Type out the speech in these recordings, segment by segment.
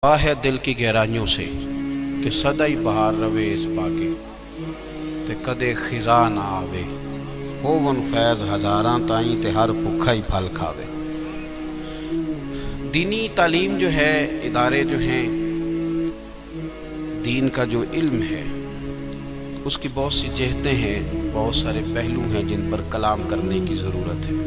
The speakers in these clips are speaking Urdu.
ہے دل کی گہرائیوں سے کہ سدا ہی بہار روے اس باغے تے کدے خزاں نہ آوے ہوون فیض ہزاراں تائیں تے ہر بھکھا ہی پھل کھاوے۔ دینی تعلیم جو ہے، ادارے جو ہیں، دین کا جو علم ہے اس کی بہت سی جہتیں ہیں، بہت سارے پہلو ہیں جن پر کلام کرنے کی ضرورت ہے۔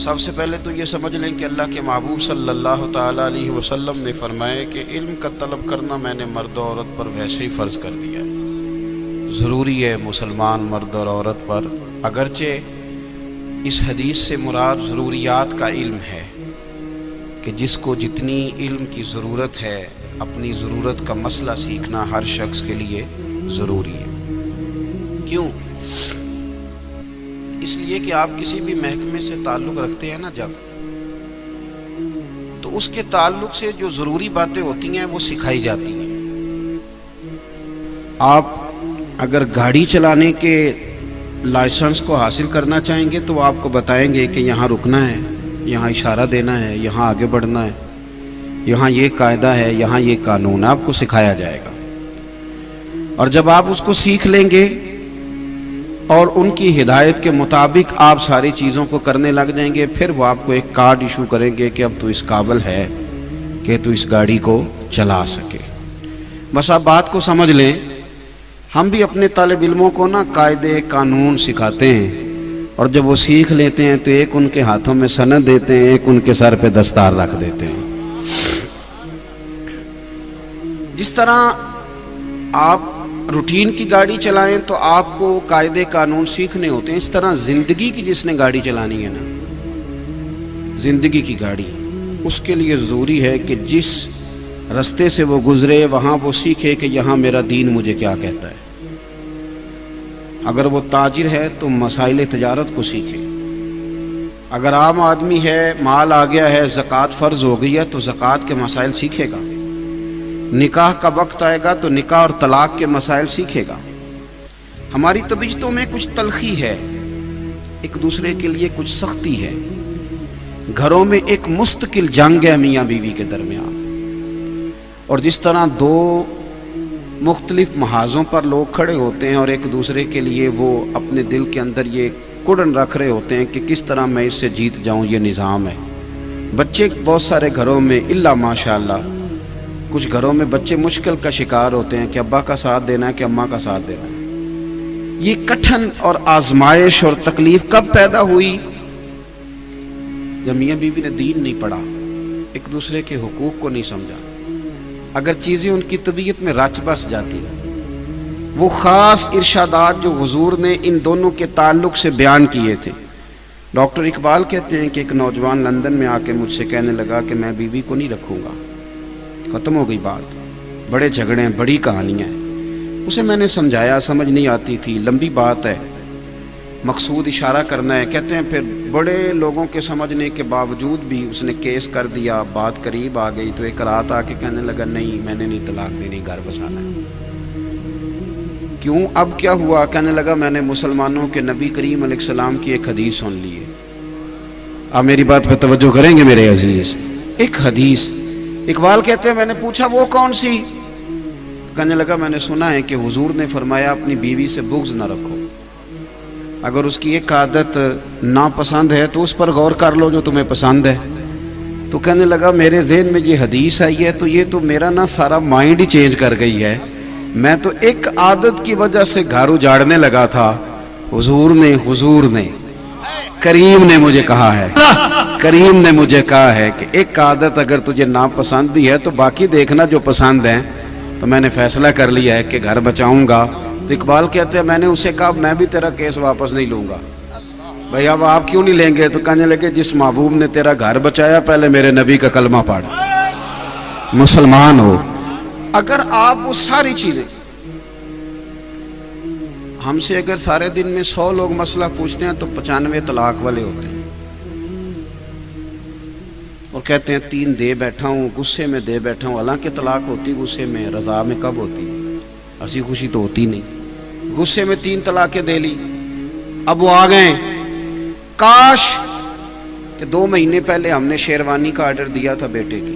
سب سے پہلے تو یہ سمجھ لیں کہ اللہ کے محبوب صلی اللہ تعالیٰ علیہ وسلم نے فرمایا کہ علم کا طلب کرنا میں نے مرد و عورت پر ویسے ہی فرض کر دیا ہے۔ ضروری ہے مسلمان مرد اور عورت پر، اگرچہ اس حدیث سے مراد ضروریات کا علم ہے کہ جس کو جتنی علم کی ضرورت ہے اپنی ضرورت کا مسئلہ سیکھنا ہر شخص کے لیے ضروری ہے۔ کیوں؟ اس لیے کہ آپ کسی بھی محکمے سے تعلق رکھتے ہیں نا جب، تو اس کے تعلق سے جو ضروری باتیں ہوتی ہیں وہ سکھائی جاتی ہیں۔ آپ اگر گاڑی چلانے کے لائسنس کو حاصل کرنا چاہیں گے تو آپ کو بتائیں گے کہ یہاں رکنا ہے، یہاں اشارہ دینا ہے، یہاں آگے بڑھنا ہے، یہاں یہ قاعدہ ہے، یہاں یہ قانون ہے، آپ کو سکھایا جائے گا۔ اور جب آپ اس کو سیکھ لیں گے اور ان کی ہدایت کے مطابق آپ ساری چیزوں کو کرنے لگ جائیں گے، پھر وہ آپ کو ایک کارڈ ایشو کریں گے کہ اب تو اس قابل ہے کہ تو اس گاڑی کو چلا سکے۔ بس آپ بات کو سمجھ لیں، ہم بھی اپنے طالب علموں کو نا قاعدے قانون سکھاتے ہیں، اور جب وہ سیکھ لیتے ہیں تو ایک ان کے ہاتھوں میں سند دیتے ہیں، ایک ان کے سر پہ دستار رکھ دیتے ہیں۔ جس طرح آپ روٹین کی گاڑی چلائیں تو آپ کو قاعدے قانون سیکھنے ہوتے ہیں، اس طرح زندگی کی جس نے گاڑی چلانی ہے نا، زندگی کی گاڑی، اس کے لیے ضروری ہے کہ جس رستے سے وہ گزرے وہاں وہ سیکھے کہ یہاں میرا دین مجھے کیا کہتا ہے۔ اگر وہ تاجر ہے تو مسائل تجارت کو سیکھے، اگر عام آدمی ہے، مال آ گیا ہے، زکوٰۃ فرض ہو گئی ہے تو زکوٰۃ کے مسائل سیکھے گا۔ نکاح کا وقت آئے گا تو نکاح اور طلاق کے مسائل سیکھے گا۔ ہماری طبیعتوں میں کچھ تلخی ہے، ایک دوسرے کے لیے کچھ سختی ہے، گھروں میں ایک مستقل جنگ ہے میاں بیوی کے درمیان، اور جس طرح دو مختلف محاذوں پر لوگ کھڑے ہوتے ہیں اور ایک دوسرے کے لیے وہ اپنے دل کے اندر یہ کڑن رکھ رہے ہوتے ہیں کہ کس طرح میں اس سے جیت جاؤں، یہ نظام ہے۔ بچے بہت سارے گھروں میں الا ماشاءاللہ کچھ گھروں میں بچے مشکل کا شکار ہوتے ہیں کہ ابا کا ساتھ دینا ہے کہ اماں کا ساتھ دینا ہے۔ یہ کٹھن اور آزمائش اور تکلیف کب پیدا ہوئی؟ جب میاں بیوی نے دین نہیں پڑھا، ایک دوسرے کے حقوق کو نہیں سمجھا۔ اگر چیزیں ان کی طبیعت میں رچ بس جاتی، وہ خاص ارشادات جو حضور نے ان دونوں کے تعلق سے بیان کیے تھے۔ ڈاکٹر اقبال کہتے ہیں کہ ایک نوجوان لندن میں آ کے مجھ سے کہنے لگا کہ میں بیوی کو نہیں رکھوں گا، ختم ہو گئی بات، بڑے جھگڑے ہیں، بڑی کہانیاں ہیں۔ اسے میں نے سمجھایا، سمجھ نہیں آتی تھی، لمبی بات ہے، مقصود اشارہ کرنا ہے۔ کہتے ہیں پھر بڑے لوگوں کے سمجھنے کے باوجود بھی اس نے کیس کر دیا، بات قریب آ گئی تو ایک رات آ کے کہنے لگا نہیں میں نے نہیں طلاق دینی، گھر بسانا ہے۔ کیوں؟ اب کیا ہوا؟ کہنے لگا میں نے مسلمانوں کے نبی کریم علیہ السلام کی ایک حدیث سن لی ہے۔ آپ میری بات پہ توجہ کریں گے میرے عزیز؟ ایک حدیث، اقبال کہتے ہیں میں نے پوچھا وہ کون سی؟ کہنے لگا میں نے سنا ہے کہ حضور نے فرمایا اپنی بیوی سے بغض نہ رکھو، اگر اس کی ایک عادت ناپسند ہے تو اس پر غور کر لو جو تمہیں پسند ہے۔ تو کہنے لگا میرے ذہن میں یہ حدیث آئی ہے تو یہ تو میرا نا سارا مائنڈ ہی چینج کر گئی ہے، میں تو ایک عادت کی وجہ سے گھر اجاڑنے لگا تھا، حضور نے کریم نے مجھے کہا ہے، کریم نے مجھے کہا ہے کہ ایک عادت اگر تجھے ناپسند بھی ہے تو باقی دیکھنا جو پسند ہے، تو میں نے فیصلہ کر لیا ہے کہ گھر بچاؤں گا۔ تو اقبال کہتے ہیں میں نے اسے کہا میں بھی تیرا کیس واپس نہیں لوں گا۔ بھئی اب آپ کیوں نہیں لیں گے؟ تو کہنے لگے جس محبوب نے تیرا گھر بچایا پہلے میرے نبی کا کلمہ پڑھ، مسلمان ہو۔ اگر آپ وہ ساری چیزیں ہم سے اگر سارے دن میں 100 لوگ مسئلہ پوچھتے ہیں تو 95 طلاق والے ہوتے ہیں، اور کہتے ہیں 3 دے بیٹھا ہوں، غصے میں دے بیٹھا ہوں۔ حالانکہ طلاق ہوتی غصے میں، رضا میں کب ہوتی؟ ہنسی خوشی تو ہوتی نہیں۔ غصے میں 3 طلاقیں دے لی، اب وہ آ گئے، کاش کہ 2 مہینے پہلے ہم نے شیروانی کا آرڈر دیا تھا بیٹے کی،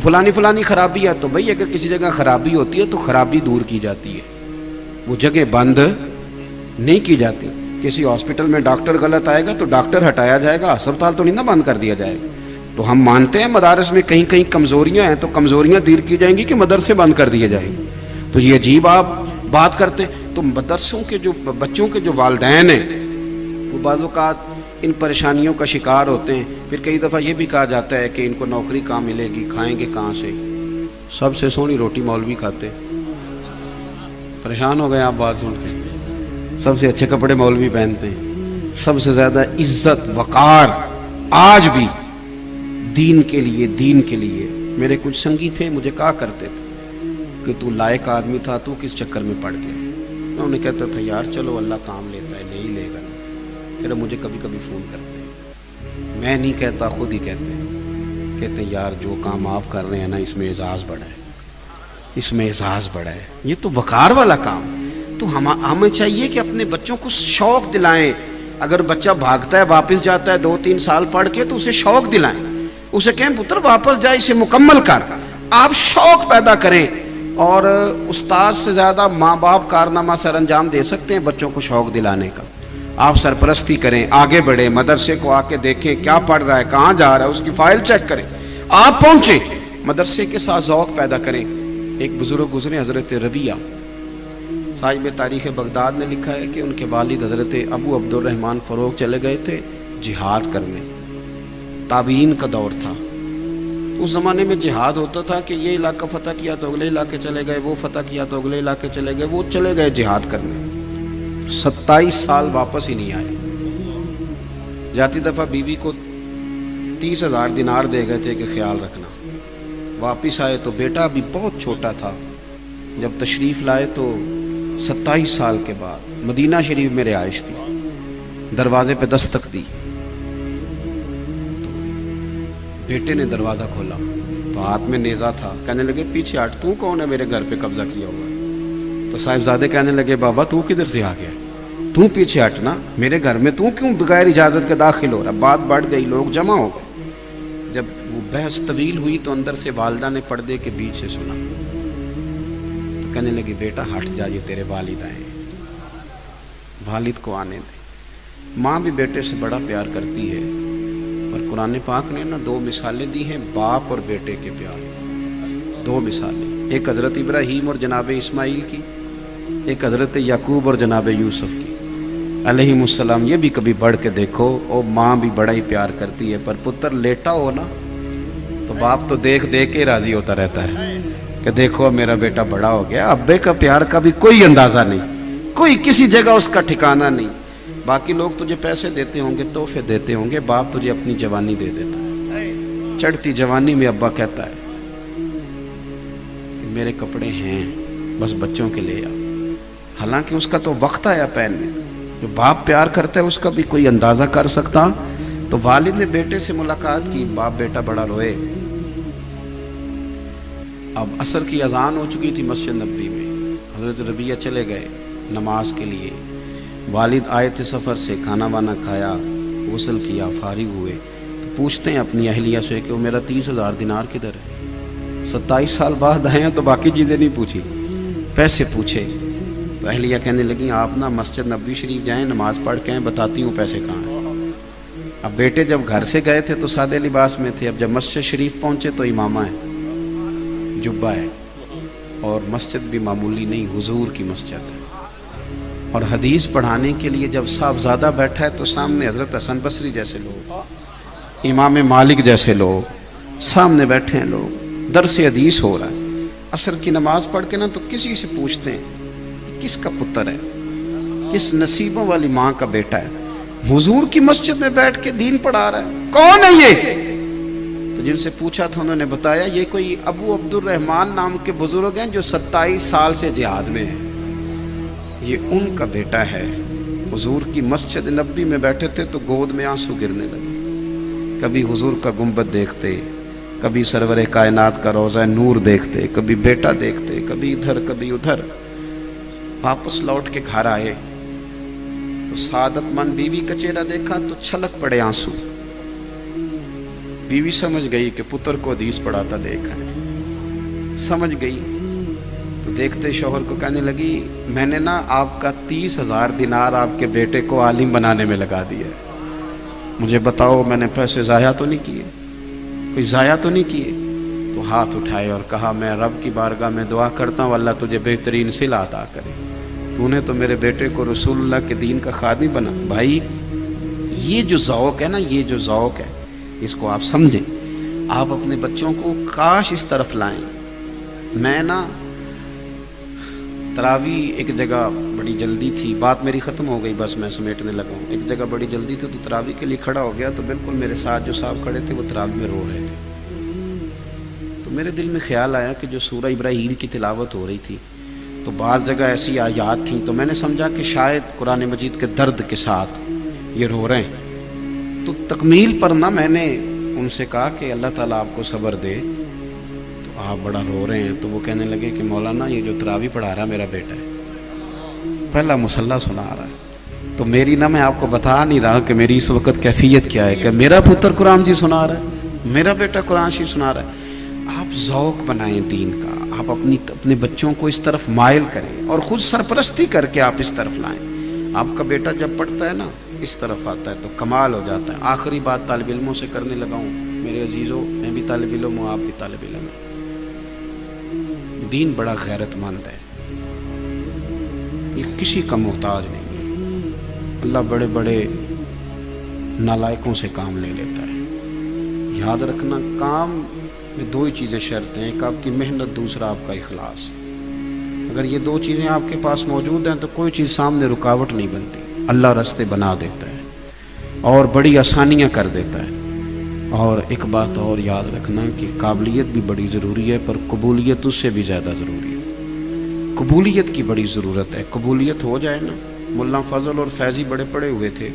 فلانی خرابی ہے تو بھئی اگر کسی جگہ خرابی ہوتی ہے تو خرابی دور کی جاتی ہے، وہ جگہ بند نہیں کی جاتی. کسی ہاسپٹل میں ڈاکٹر غلط آئے گا تو ڈاکٹر ہٹایا جائے گا، اسپتال تو نہیں نا بند کر دیا جائے گا. تو ہم مانتے ہیں مدارس میں کہیں کہیں کمزوریاں ہیں تو کمزوریاں دور کی جائیں گی کہ مدرسے بند کر دیے جائیں گے. تو یہ عجیب آپ بات کرتے ہیں. تو مدرسوں کے جو بچوں کے جو والدین ہیں وہ بعض اوقات ان پریشانیوں کا شکار ہوتے ہیں. پھر کئی دفعہ یہ بھی کہا جاتا ہے کہ ان کو نوکری کہاں ملے گی، کھائیں گے کہاں سے. سب سے سونی روٹی مولوی کھاتے. پریشان ہو گئے آپ بات سن کے. سب سے اچھے کپڑے مولوی پہنتے ہیں، سب سے زیادہ عزت وقار آج بھی دین کے لیے. میرے کچھ سنگی تھے، مجھے کہا کرتے تھے کہ تو لائق آدمی تھا، تو کس چکر میں پڑ گیا. میں انہیں کہتا تھا یار چلو اللہ کام لیتا ہے، نہیں لے گا. پھر مجھے کبھی کبھی فون کرتے ہیں، میں نہیں کہتا خود ہی کہتے ہیں یار جو کام آپ کر رہے ہیں نا اس میں اعزاز بڑا ہے، یہ تو وقار والا کام. تو ہمیں چاہیے کہ اپنے بچوں کو شوق دلائیں. اگر بچہ بھاگتا ہے واپس جاتا ہے 2-3 سال پڑھ کے تو اسے شوق دلائیں، اسے کہیں پتر واپس جائے، اسے مکمل کر. آپ شوق پیدا کریں. اور استاد سے زیادہ ماں باپ کارنامہ سر انجام دے سکتے ہیں بچوں کو شوق دلانے کا. آپ سرپرستی کریں، آگے بڑھیں، مدرسے کو آ کے دیکھیں کیا پڑھ رہا ہے، کہاں جا رہا ہے، اس کی فائل چیک کریں. آپ پہنچیں، مدرسے کے ساتھ ذوق پیدا کریں. ایک بزرگ گزرے حضرت ربیہ، صاحب تاریخ بغداد نے لکھا ہے کہ ان کے والد حضرت ابو عبد الرحمن فروغ چلے گئے تھے جہاد کرنے. تابعین کا دور تھا. اس زمانے میں جہاد ہوتا تھا کہ یہ علاقہ فتح کیا تو اگلے علاقے چلے گئے، وہ فتح کیا تو اگلے علاقے چلے گئے، وہ چلے گئے جہاد کرنے. 27 سال واپس ہی نہیں آئے. جاتی دفعہ بیوی کو 30,000 دینار دے گئے تھے کہ خیال رکھنا. واپس آئے تو بیٹا بھی بہت چھوٹا تھا. جب تشریف لائے تو 27 سال کے بعد مدینہ شریف میں رہائش تھی. دروازے پہ دستک دی، بیٹے نے دروازہ کھولا تو ہاتھ میں نیزہ تھا. کہنے لگے پیچھے ہٹ، تو کون ہے میرے گھر پہ قبضہ کیا ہوا ہے؟ تو صاحبزادے کہنے لگے بابا تو کدھر سے آ گیا، تو پیچھے ہٹ نا، میرے گھر میں تو کیوں بغیر اجازت کے داخل ہو رہا. بات بڑھ گئی، لوگ جمع ہو گئے. جب وہ بحث طویل ہوئی تو اندر سے والدہ نے پردے کے بیچ سے سنا تو کہنے لگی بیٹا ہٹ جا، یہ تیرے والد آئے، والد کو آنے دے. ماں بھی بیٹے سے بڑا پیار کرتی ہے. اور قرآن پاک نے نا 2 مثالیں دی ہیں باپ اور بیٹے کے پیار. 2 مثالیں، ایک حضرت ابراہیم اور جناب اسماعیل کی، ایک حضرت یعقوب اور جناب یوسف کی علیہم السلام. یہ بھی کبھی پڑھ کے دیکھو. اور ماں بھی بڑا ہی پیار کرتی ہے، پر پتر لیٹا ہو نا تو باپ تو دیکھ کے راضی ہوتا رہتا ہے کہ دیکھو میرا بیٹا بڑا ہو گیا. ابے کا پیار کا بھی کوئی اندازہ نہیں، کوئی کسی جگہ اس کا ٹھکانہ نہیں. باقی لوگ تجھے پیسے دیتے ہوں گے، تحفے دیتے ہوں گے، باپ تجھے اپنی جوانی دے دیتا ہے. چڑھتی جوانی میں ابا کہتا ہے کہ میرے کپڑے ہیں بس بچوں کے لے آ. حالانکہ اس کا تو وقت آیا پہننے. جو باپ پیار کرتا ہے اس کا بھی کوئی اندازہ کر سکتا. تو والد نے بیٹے سے ملاقات کی، باپ بیٹا بڑا روئے. اب عصر کی اذان ہو چکی تھی مسجد نبوی میں. حضرت ربیہ چلے گئے نماز کے لیے. والد آئے تھے سفر سے، کھانا وانا کھایا، غسل کیا، فارغ ہوئے تو پوچھتے ہیں اپنی اہلیہ سے کہ وہ میرا 30,000 دینار کدھر ہے. 27 سال بعد آئے ہیں تو باقی چیزیں نہیں پوچھی، پیسے پوچھے. تو اہلیہ کہنے لگی آپ نا مسجد نبوی شریف جائیں، نماز پڑھ کے آئیں، بتاتی ہوں پیسے کہاں ہیں. اب بیٹے جب گھر سے گئے تھے تو سادے لباس میں تھے. اب جب مسجد شریف پہنچے تو امامہ ہے، جبہ ہے، اور مسجد بھی معمولی نہیں، حضور کی مسجد ہے. اور حدیث پڑھانے کے لیے جب صاحبزادہ بیٹھا ہے تو سامنے حضرت حسن بصری جیسے لوگ، امام مالک جیسے لوگ سامنے بیٹھے ہیں. لوگ درس حدیث ہو رہا ہے. عصر کی نماز پڑھ کے نا تو کسی سے پوچھتے ہیں کس کا پتر ہے، کس نصیبوں والی ماں کا بیٹا ہے، حضور کی مسجد میں بیٹھ کے دین پڑھا رہا ہے، کون ہے یہ؟ تو جن سے پوچھا تھا انہوں نے بتایا یہ کوئی ابو عبد الرحمن نام کے بزرگ ہیں جو 27 سال سے جہاد میں ہیں. یہ ان کا بیٹا ہے. حضور کی مسجد نبوی میں بیٹھے تھے تو گود میں آنسو گرنے لگے. کبھی حضور کا گنبد دیکھتے، کبھی سرور کائنات کا روضہ نور دیکھتے، کبھی بیٹا دیکھتے، کبھی ادھر کبھی ادھر. واپس لوٹ کے گھر آئے تو سعادت مند بیوی کا چہرہ دیکھا تو چھلک پڑے آنسو. بیوی سمجھ گئی کہ پتر کو حدیث پڑھاتا دیکھا ہے، سمجھ گئی تو دیکھتے شوہر کو کہنے لگی میں نے نا آپ کا 30,000 دینار آپ کے بیٹے کو عالم بنانے میں لگا دیا ہے، مجھے بتاؤ میں نے پیسے ضائع تو نہیں کیے، کوئی ضائع تو نہیں کیے؟ تو ہاتھ اٹھائے اور کہا میں رب کی بارگاہ میں دعا کرتا ہوں اللہ تجھے بہترین صلہ عطا کرے، تو نے تو میرے بیٹے کو رسول اللہ کے دین کا خادم بنا۔ بھائی یہ جو ذوق ہے نا، یہ جو ذوق ہے اس کو آپ سمجھیں، آپ اپنے بچوں کو کاش اس طرف لائیں۔ میں نا تراویح ایک جگہ بڑی جلدی تھی، بات میری ختم ہو گئی بس میں سمیٹنے لگا ہوں، ایک جگہ بڑی جلدی تھی تو تراویح کے لیے کھڑا ہو گیا تو بالکل میرے ساتھ جو صاحب کھڑے تھے وہ تراویح میں رو رہے تھے، تو میرے دل میں خیال آیا کہ جو سورہ ابراہیم کی تلاوت ہو رہی تھی تو بعض جگہ ایسی آیات تھیں تو میں نے سمجھا کہ شاید قرآن مجید کے درد کے ساتھ یہ رو رہے ہیں، تو تکمیل پر نہ میں نے ان سے کہا کہ اللہ تعالیٰ آپ کو صبر دے، تو آپ بڑا رو رہے ہیں، تو وہ کہنے لگے کہ مولانا یہ جو تراویح پڑھا رہا میرا بیٹا ہے، پہلا مصلی سنا رہا ہے، تو میری نہ میں آپ کو بتا نہیں رہا کہ میری اس وقت کیفیت کیا ہے کہ میرا پتر قرآن جی سنا رہا ہے، میرا بیٹا قرآن شریف سنا رہا ہے۔ آپ ذوق بنائیں دین کا، آپ اپنے بچوں کو اس طرف مائل کریں اور خود سرپرستی کر کے آپ اس طرف لائیں۔ آپ کا بیٹا جب پڑھتا ہے نا اس طرف آتا ہے تو کمال ہو جاتا ہے۔ آخری بات طالب علموں سے کرنے لگا ہوں، میرے عزیزوں میں بھی طالب علم ہوں، آپ بھی طالب علم ہیں، دین بڑا غیرت مند ہے، یہ کسی کا محتاج نہیں ہے، اللہ بڑے بڑے نالائقوں سے کام لے لیتا ہے۔ یاد رکھنا کام میں دو ہی چیزیں شرط ہیں، ایک آپ کی محنت، دوسرا آپ کا اخلاص۔ اگر یہ دو چیزیں آپ کے پاس موجود ہیں تو کوئی چیز سامنے رکاوٹ نہیں بنتی، اللہ راستے بنا دیتا ہے اور بڑی آسانیاں کر دیتا ہے۔ اور ایک بات اور یاد رکھنا کہ قابلیت بھی بڑی ضروری ہے پر قبولیت اس سے بھی زیادہ ضروری ہے، قبولیت کی بڑی ضرورت ہے۔ قبولیت ہو جائے نا، مولانا فضل اور فیضی بڑے پڑے ہوئے تھے،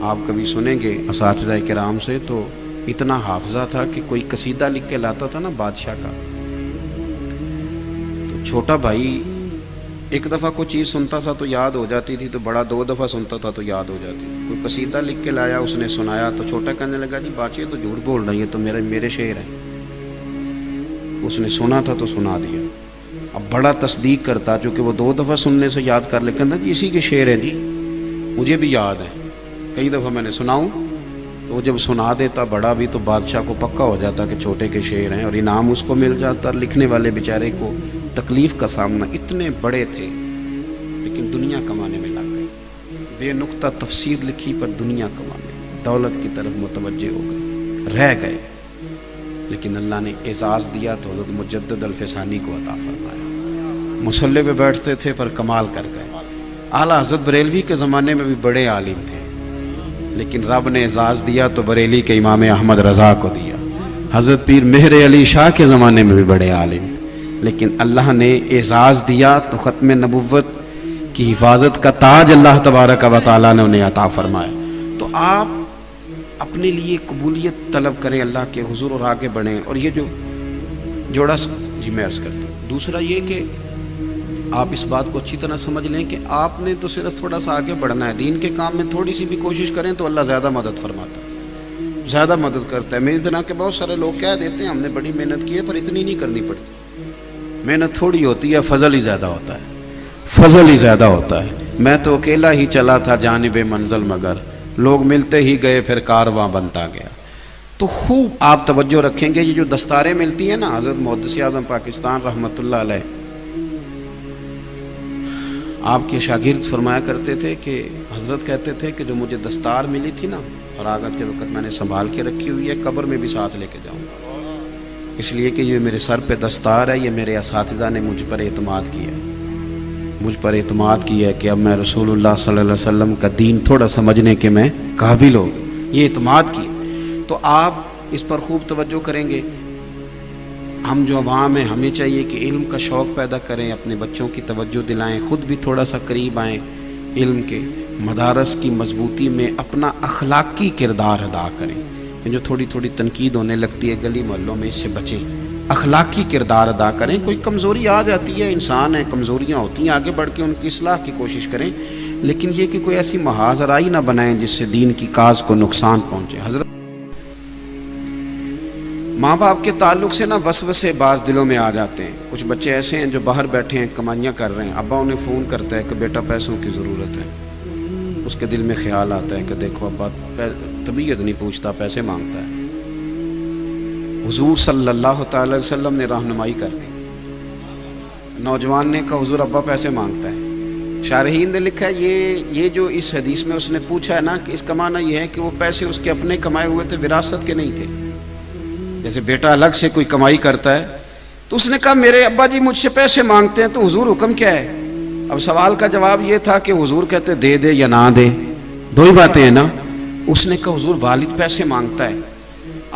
آپ کبھی سنیں گے اساتذہ کرام سے، تو اتنا حافظہ تھا کہ کوئی قصیدہ لکھ کے لاتا تھا نا بادشاہ کا، تو چھوٹا بھائی ایک دفعہ کوئی چیز سنتا تھا تو یاد ہو جاتی تھی، تو بڑا 2 دفعہ سنتا تھا تو یاد ہو جاتی تھی۔ کوئی قصیدہ لکھ کے لایا، اس نے سنایا تو چھوٹا کہنے لگا جی بادشاہ تو جھوٹ بول رہی ہے، تو میرے شعر ہیں۔ اس نے سنا تھا تو سنا دیا، اب بڑا تصدیق کرتا چونکہ وہ 2 دفعہ سننے سے یاد کر لے، کہتا جی اسی کے شعر ہیں جی، مجھے بھی یاد ہے، کئی دفعہ میں نے سناؤں، تو وہ جب سنا دیتا بڑا بھی تو بادشاہ کو پکا ہو جاتا کہ چھوٹے کے شعر ہیں، اور انعام اس کو مل جاتا، اور لکھنے والے بیچارے کو تکلیف کا سامنا، اتنے بڑے تھے لیکن دنیا کمانے میں لگ گئے، بے نقطہ تفسیر لکھی پر دنیا کمانے، دولت کی طرف متوجہ ہو گئے، رہ گئے، لیکن اللہ نے اعزاز دیا تو حضرت مجدد الفسانی کو عطا فرمایا، مصلی پہ بیٹھتے تھے پر کمال کر گئے۔ اعلیٰ حضرت بریلوی کے زمانے میں بھی بڑے عالم تھے لیکن رب نے اعزاز دیا تو بریلی کے امام احمد رضا کو دیا۔ حضرت پیر مہر علی شاہ کے زمانے میں بھی بڑے عالم تھے لیکن اللہ نے اعزاز دیا تو ختم نبوت کی حفاظت کا تاج اللہ تبارک و تعالیٰ نے انہیں عطا فرمایا۔ تو آپ اپنے لیے قبولیت طلب کریں اللہ کے حضور اور آگے بڑھیں۔ اور یہ جو جوڑا جی میں عرض کرتا ہوں، دوسرا یہ کہ آپ اس بات کو اچھی طرح سمجھ لیں کہ آپ نے تو صرف تھوڑا سا آگے بڑھنا ہے، دین کے کام میں تھوڑی سی بھی کوشش کریں تو اللہ زیادہ مدد فرماتا ہے، زیادہ مدد کرتا ہے۔ میری طرح کے بہت سارے لوگ کہہ دیتے ہیں ہم نے بڑی محنت کی ہے پر اتنی نہیں کرنی پڑتی، محنت تھوڑی ہوتی ہے، فضل ہی زیادہ ہوتا ہے، فضل ہی زیادہ ہوتا ہے۔ میں تو اکیلا ہی چلا تھا جانب منزل مگر لوگ ملتے ہی گئے پھر کارواں بنتا گیا۔ تو خوب آپ توجہ رکھیں گے، یہ جو دستاریں ملتی ہیں نا، حضرت محدث اعظم پاکستان رحمۃ اللہ علیہ آپ کے شاگرد فرمایا کرتے تھے کہ حضرت کہتے تھے کہ جو مجھے دستار ملی تھی نا فراغت کے وقت میں نے سنبھال کے رکھی ہوئی ہے، قبر میں بھی ساتھ لے کے جاؤں گا، اس لیے کہ یہ میرے سر پہ دستار ہے، یہ میرے اساتذہ نے مجھ پر اعتماد کیا ہے، مجھ پر اعتماد کیا ہے کہ اب میں رسول اللہ صلی اللہ علیہ وسلم کا دین تھوڑا سمجھنے کے میں قابل ہو گئی، یہ اعتماد کی۔ تو آپ اس پر خوب توجہ کریں گے۔ ہم جو عوام ہیں ہمیں چاہیے کہ علم کا شوق پیدا کریں، اپنے بچوں کی توجہ دلائیں، خود بھی تھوڑا سا قریب آئیں علم کے، مدارس کی مضبوطی میں اپنا اخلاقی کردار ادا کریں۔ جو تھوڑی تھوڑی تنقید ہونے لگتی ہے گلی محلوں میں، اس سے بچیں، اخلاقی کردار ادا کریں۔ کوئی کمزوری آ جاتی ہے، انسان ہے، کمزوریاں ہوتی ہیں، آگے بڑھ کے ان کی اصلاح کی کوشش کریں، لیکن یہ کہ کوئی ایسی محاذ آرائی نہ بنائیں جس سے دین کی کاز کو نقصان پہنچے۔ حضرت ماں باپ کے تعلق سے نا وسوسے بعض دلوں میں آ جاتے ہیں. کچھ بچے ایسے ہیں جو باہر بیٹھے ہیں کمائیاں کر رہے ہیں, ابا انہیں فون کرتا ہے کہ بیٹا پیسوں کی ضرورت ہے. اس کے دل میں خیال آتا ہے کہ دیکھو ابا طبیعت نہیں پوچھتا, پیسے مانگتا ہے. حضور صلی اللہ تعالی وسلم نے رہنمائی کر دی. نوجوان نے کہا حضور ابا پیسے مانگتا ہے. شارحین نے لکھا ہے یہ جو اس حدیث میں اس نے پوچھا ہے نا, کہ اس کا معنی یہ ہے کہ وہ پیسے اس کے اپنے کمائے ہوئے تھے, وراثت کے نہیں تھے. جیسے بیٹا الگ سے کوئی کمائی کرتا ہے, تو اس نے کہا میرے ابا جی مجھ سے پیسے مانگتے ہیں, تو حضور حکم کیا ہے؟ اب سوال کا جواب یہ تھا کہ حضور کہتے دے دے یا نہ دے, دو ہی باتیں ہیں نا. اس نے کہا حضور والد پیسے مانگتا ہے.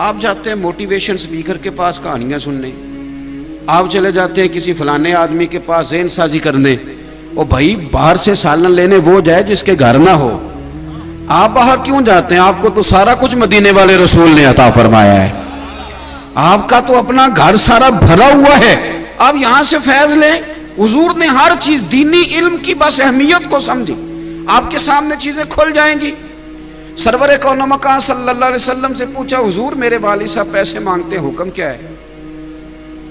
آپ جاتے ہیں موٹیویشن سپیکر کے پاس کہانیاں سننے, آپ چلے جاتے ہیں کسی فلانے آدمی کے پاس ذہن سازی کرنے. او بھائی باہر سے سالن لینے وہ جائے جس کے گھر نہ ہو. آپ باہر کیوں جاتے ہیں؟ آپ کو تو سارا کچھ مدینے والے رسول نے عطا فرمایا ہے. آپ کا تو اپنا گھر سارا بھرا ہوا ہے, آپ یہاں سے فیض لیں. حضور نے ہر چیز دینی علم کی بس اہمیت کو سمجھی. آپ کے سامنے چیزیں کھل جائیں گی. سرور کون و مکان صلی اللہ علیہ وسلم سے پوچھا حضور میرے والد صاحب پیسے مانگتے ہیں, حکم کیا ہے؟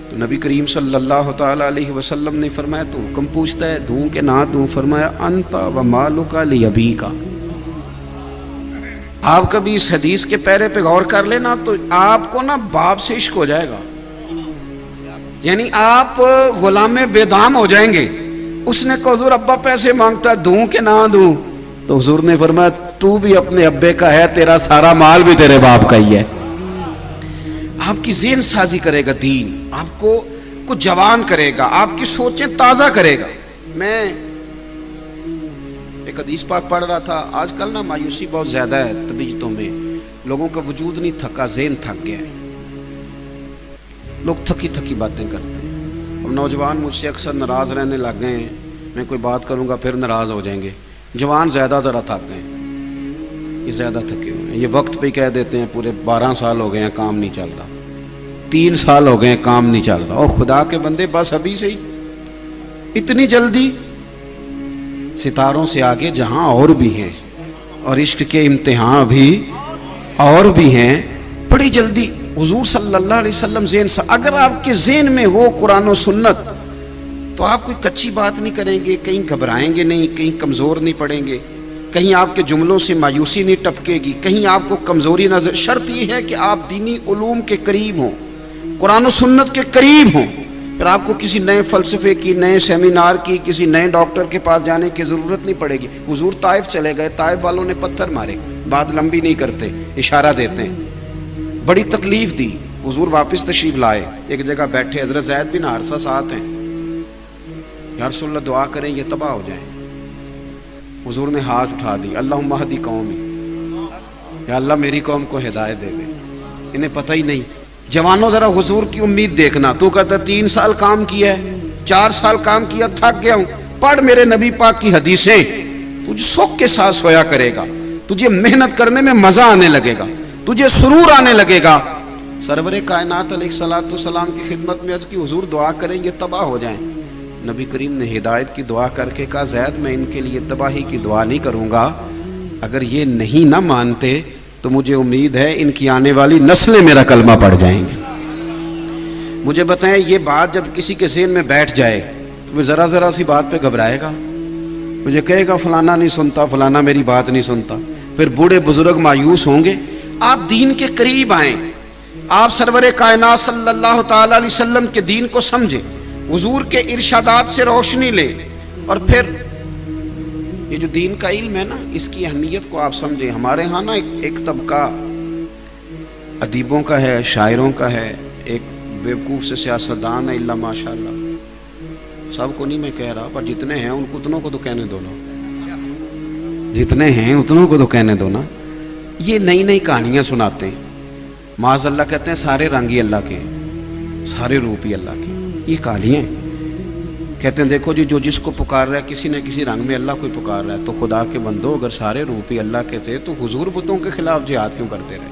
تو نبی کریم صلی اللہ تعالی علیہ وسلم نے فرمایا تو حکم پوچھتا ہے دوں کہ نہ دوں؟ فرمایا انت و مالک لابیک. آپ کبھی اس حدیث کے پیرے پہ غور کر لینا تو آپ کو نا باپ سے عشق ہو جائے گا, یعنی آپ غلام بے دام ہو جائیں گے. اس نے کہا حضور ابا پیسے مانگتا ہے, دوں کہ نہ دوں؟ تو حضور نے فرمایا تو بھی اپنے ابے کا ہے, تیرا سارا مال بھی تیرے باپ کا ہی ہے. آپ کی ذہن سازی کرے گا دین, آپ کو جوان کرے گا, آپ کی سوچیں تازہ کرے گا. میں ایک حدیث پاک پڑھ رہا تھا, آج کل نا مایوسی بہت زیادہ ہے طبیعتوں میں, لوگوں کا وجود نہیں تھکا, ذہن تھک گیا ہے, لوگ تھکی تھکی باتیں کرتے ہیں. اب نوجوان مجھ سے اکثر ناراض رہنے لگ گئے ہیں, میں کوئی بات کروں گا پھر ناراض ہو جائیں گے. جوان زیادہ ذرا تھک گئے ہیں, یہ زیادہ تھکے ہوئے ہیں. یہ وقت پہ کہہ دیتے ہیں پورے 12 سال ہو گئے ہیں کام نہیں چل رہا, 3 سال ہو گئے ہیں کام نہیں چل رہا. اور خدا کے بندے بس ابھی سے ہی اتنی جلدی؟ ستاروں سے آگے جہاں اور بھی ہیں, اور عشق کے امتحان بھی اور بھی ہیں, بڑی جلدی. حضور صلی اللہ علیہ وسلم ذہن اگر آپ کے ذہن میں ہو قرآن و سنت تو آپ کوئی کچی بات نہیں کریں گے, کہیں گھبرائیں گے نہیں, کہیں کمزور نہیں پڑیں گے, کہیں آپ کے جملوں سے مایوسی نہیں ٹپکے گی, کہیں آپ کو کمزوری نظر. شرط یہ ہے کہ آپ دینی علوم کے قریب ہوں, قرآن و سنت کے قریب ہوں. پھر آپ کو کسی نئے فلسفے کی, نئے سیمینار کی, کسی نئے ڈاکٹر کے پاس جانے کی ضرورت نہیں پڑے گی. حضور طائف چلے گئے, طائف والوں نے پتھر مارے, بات لمبی نہیں کرتے, اشارہ دیتے ہیں, بڑی تکلیف دی. حضور واپس تشریف لائے, ایک جگہ بیٹھے, حضرت زید بن حارثہ ساتھ ہیں. یا رسول اللہ دعا کریں یہ تباہ ہو جائیں. حضور نے ہاتھ اٹھا دی, اللہم اہدی قومی, یا اللہ میری قوم کو ہدایت دے دے, انہیں پتہ ہی نہیں. جوانوں ذرا حضور کی امید دیکھنا. تو کہتا 3 سال کام کیا ہے, 4 سال کام کیا, تھک گیا ہوں, پڑھ میرے نبی پاک کی حدیثیں, تجھے سوکھ کے ساتھ سویا کرے گا, تجھے محنت کرنے میں مزہ آنے لگے گا, تجھے سرور آنے لگے گا. سرور کائنات علیہ الصلوۃ والسلام کی خدمت میں عرض کی حضور دعا کریں یہ تباہ ہو جائیں. نبی کریم نے ہدایت کی دعا کر کے کہا زید میں ان کے لیے تباہی کی دعا نہیں کروں گا, اگر یہ نہیں نہ مانتے تو مجھے امید ہے ان کی آنے والی نسلیں میرا کلمہ پڑھ جائیں گے. مجھے بتائیں یہ بات جب کسی کے ذہن میں بیٹھ جائے تو وہ ذرا ذرا سی بات پہ گھبرائے گا, مجھے کہے گا فلانا نہیں سنتا, فلانا میری بات نہیں سنتا. پھر بوڑھے بزرگ مایوس ہوں گے. آپ دین کے قریب آئیں, آپ سرور کائنات صلی اللہ تعالی علیہ وسلم کے دین کو سمجھیں, حضور کے ارشادات سے روشنی لیں, اور پھر یہ جو دین کا علم ہے نا اس کی اہمیت کو آپ سمجھیں. ہمارے ہاں نا ایک طبقہ ادیبوں کا ہے, شاعروں کا ہے, ایک بیوقوف سے سیاستدان ہے, اللہ ماشاء اللہ, سب کو نہیں میں کہہ رہا, پر جتنے ہیں ان کو اتنوں کو تو کہنے دو نا, جتنے ہیں اتنوں کو تو کہنے دو نا. یہ نئی نئی کہانیاں سناتے ہیں, معاذ اللہ کہتے ہیں سارے رنگ ہی اللہ کے, سارے روپ ہی اللہ کے. یہ کہانیاں کہتے ہیں دیکھو جی جو جس کو پکار رہا ہے کسی نہ کسی رنگ میں اللہ کو پکار رہا ہے. تو خدا کے بندو اگر سارے روپ ہی اللہ کے تھے تو حضور بتوں کے خلاف جہاد کیوں کرتے رہے؟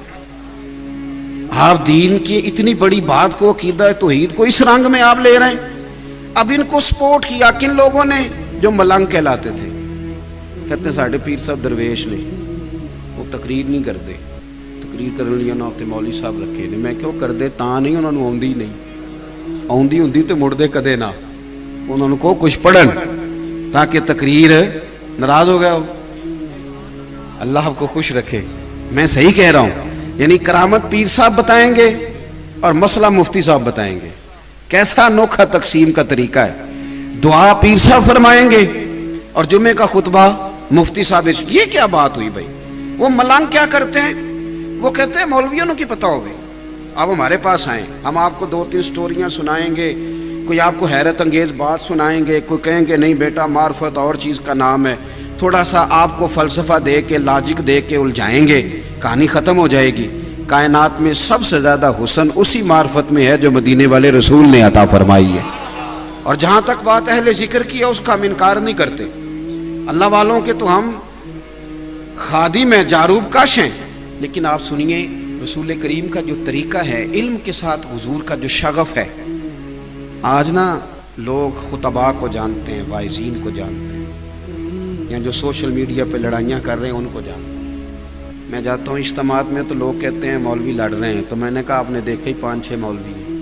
آپ دین کی اتنی بڑی بات کو, عقیدہ توحید کو اس رنگ میں آپ لے رہے ہیں. اب ان کو سپورٹ کیا کن لوگوں نے؟ جو ملنگ کہلاتے تھے. کہتے ہیں ساڑھے پیر صاحب درویش نے, وہ تقریر نہیں کرتے, تقریر کرن ਲਈ ਨਾ ਉੱਤੇ ਮੌਲਵੀ ਸਾਹਿਬ ਰੱਖੇ ਨੇ। ਮੈਂ ਕਿਉਂ ਕਰਦੇ ਤਾਂ ਨਹੀਂ, ਉਹਨਾਂ ਨੂੰ ਆਉਂਦੀ ਨਹੀਂ, ਆਉਂਦੀ ਹੁੰਦੀ ਤੇ ਮੁੜਦੇ ਕਦੇ ਨਾ। ਉਹਨਾਂ ਨੂੰ ਕਹੋ ਕੁਝ ਪੜਨ تاکہ تقریر ناراض ہو گیا ہو۔ اللہ آپ کو خوش رکھے۔ میں صحیح کہہ رہا ہوں، یعنی کرامت پیر صاحب بتائیں گے اور مسئلہ مفتی صاحب بتائیں گے۔ کیسا انوکھا تقسیم کا طریقہ ہے۔ دعا پیر صاحب فرمائیں گے اور جمعے کا خطبہ مفتی صاحب۔ یہ کیا بات ہوئی بھائی؟ وہ ملانگ کیا کرتے ہیں؟ وہ کہتے ہیں مولویوں کی پتہ ہو گئی، آپ ہمارے پاس آئیں، ہم آپ کو 2-3 سٹوریاں سنائیں گے، کوئی آپ کو حیرت انگیز بات سنائیں گے، کوئی کہیں گے نہیں بیٹا معرفت اور چیز کا نام ہے، تھوڑا سا آپ کو فلسفہ دے کے لاجک دے کے الجھائیں گے، کہانی ختم ہو جائے گی۔ کائنات میں سب سے زیادہ حسن اسی معرفت میں ہے جو مدینے والے رسول نے عطا فرمائی ہے۔ اور جہاں تک بات اہل ذکر کی ہے اس کا ہم انکار نہیں کرتے، اللہ والوں کے تو ہم خادم ہیں، جاروب کش ہیں، لیکن آپ سنیے رسول کریم کا جو طریقہ ہے، علم کے ساتھ حضور کا جو شغف ہے۔ آج نا لوگ خطباء کو جانتے ہیں، واعظین کو جانتے ہیں، یا جو سوشل میڈیا پہ لڑائیاں کر رہے ہیں ان کو جانتے ہیں۔ میں جاتا ہوں اجتماعات میں تو لوگ کہتے ہیں مولوی لڑ رہے ہیں، تو میں نے کہا آپ نے دیکھا ہی 5-6 مولوی ہیں،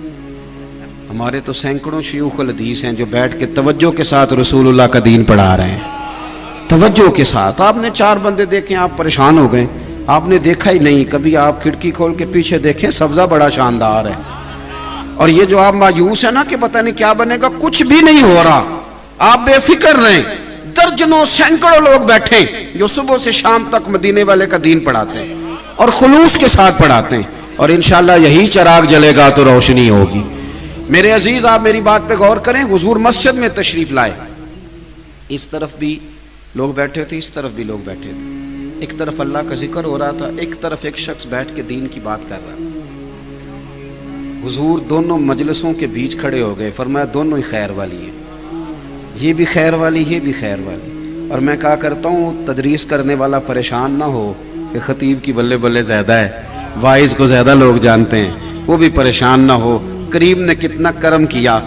ہمارے تو سینکڑوں شیوخ الحدیث ہیں جو بیٹھ کے توجہ کے ساتھ رسول اللہ کا دین پڑھا رہے ہیں، توجہ کے ساتھ۔ آپ نے 4 بندے دیکھیں آپ پریشان ہو گئے، آپ نے دیکھا ہی نہیں۔ کبھی آپ کھڑکی کھول کے پیچھے دیکھیں، سبزہ بڑا شاندار ہے، اور یہ جو آپ مایوس ہیں نا کہ پتہ نہیں کیا بنے گا، کچھ بھی نہیں ہو رہا، آپ بے فکر رہیں۔ درجنوں سینکڑوں لوگ بیٹھے جو صبح سے شام تک مدینے والے کا دین پڑھاتے ہیں اور خلوص کے ساتھ پڑھاتے ہیں، اور انشاءاللہ یہی چراغ جلے گا تو روشنی ہوگی۔ میرے عزیز آپ میری بات پہ غور کریں، حضور مسجد میں تشریف لائے، اس طرف بھی لوگ بیٹھے تھے، اس طرف بھی لوگ بیٹھے تھے، ایک طرف اللہ کا ذکر ہو رہا تھا، ایک طرف ایک شخص بیٹھ کے دین کی بات کر رہا تھا۔ حضور دونوں مجلسوں کے بیچ کھڑے ہو گئے، فرمایا دونوں ہی خیر والی ہیں، یہ بھی خیر والی، یہ بھی خیر والی۔ اور میں کہا کرتا ہوں تدریس کرنے والا پریشان نہ ہو کہ خطیب کی بلے بلے زیادہ ہے، واعظ کو زیادہ لوگ جانتے ہیں، وہ بھی پریشان نہ ہو۔ کریم نے کتنا کرم کیا،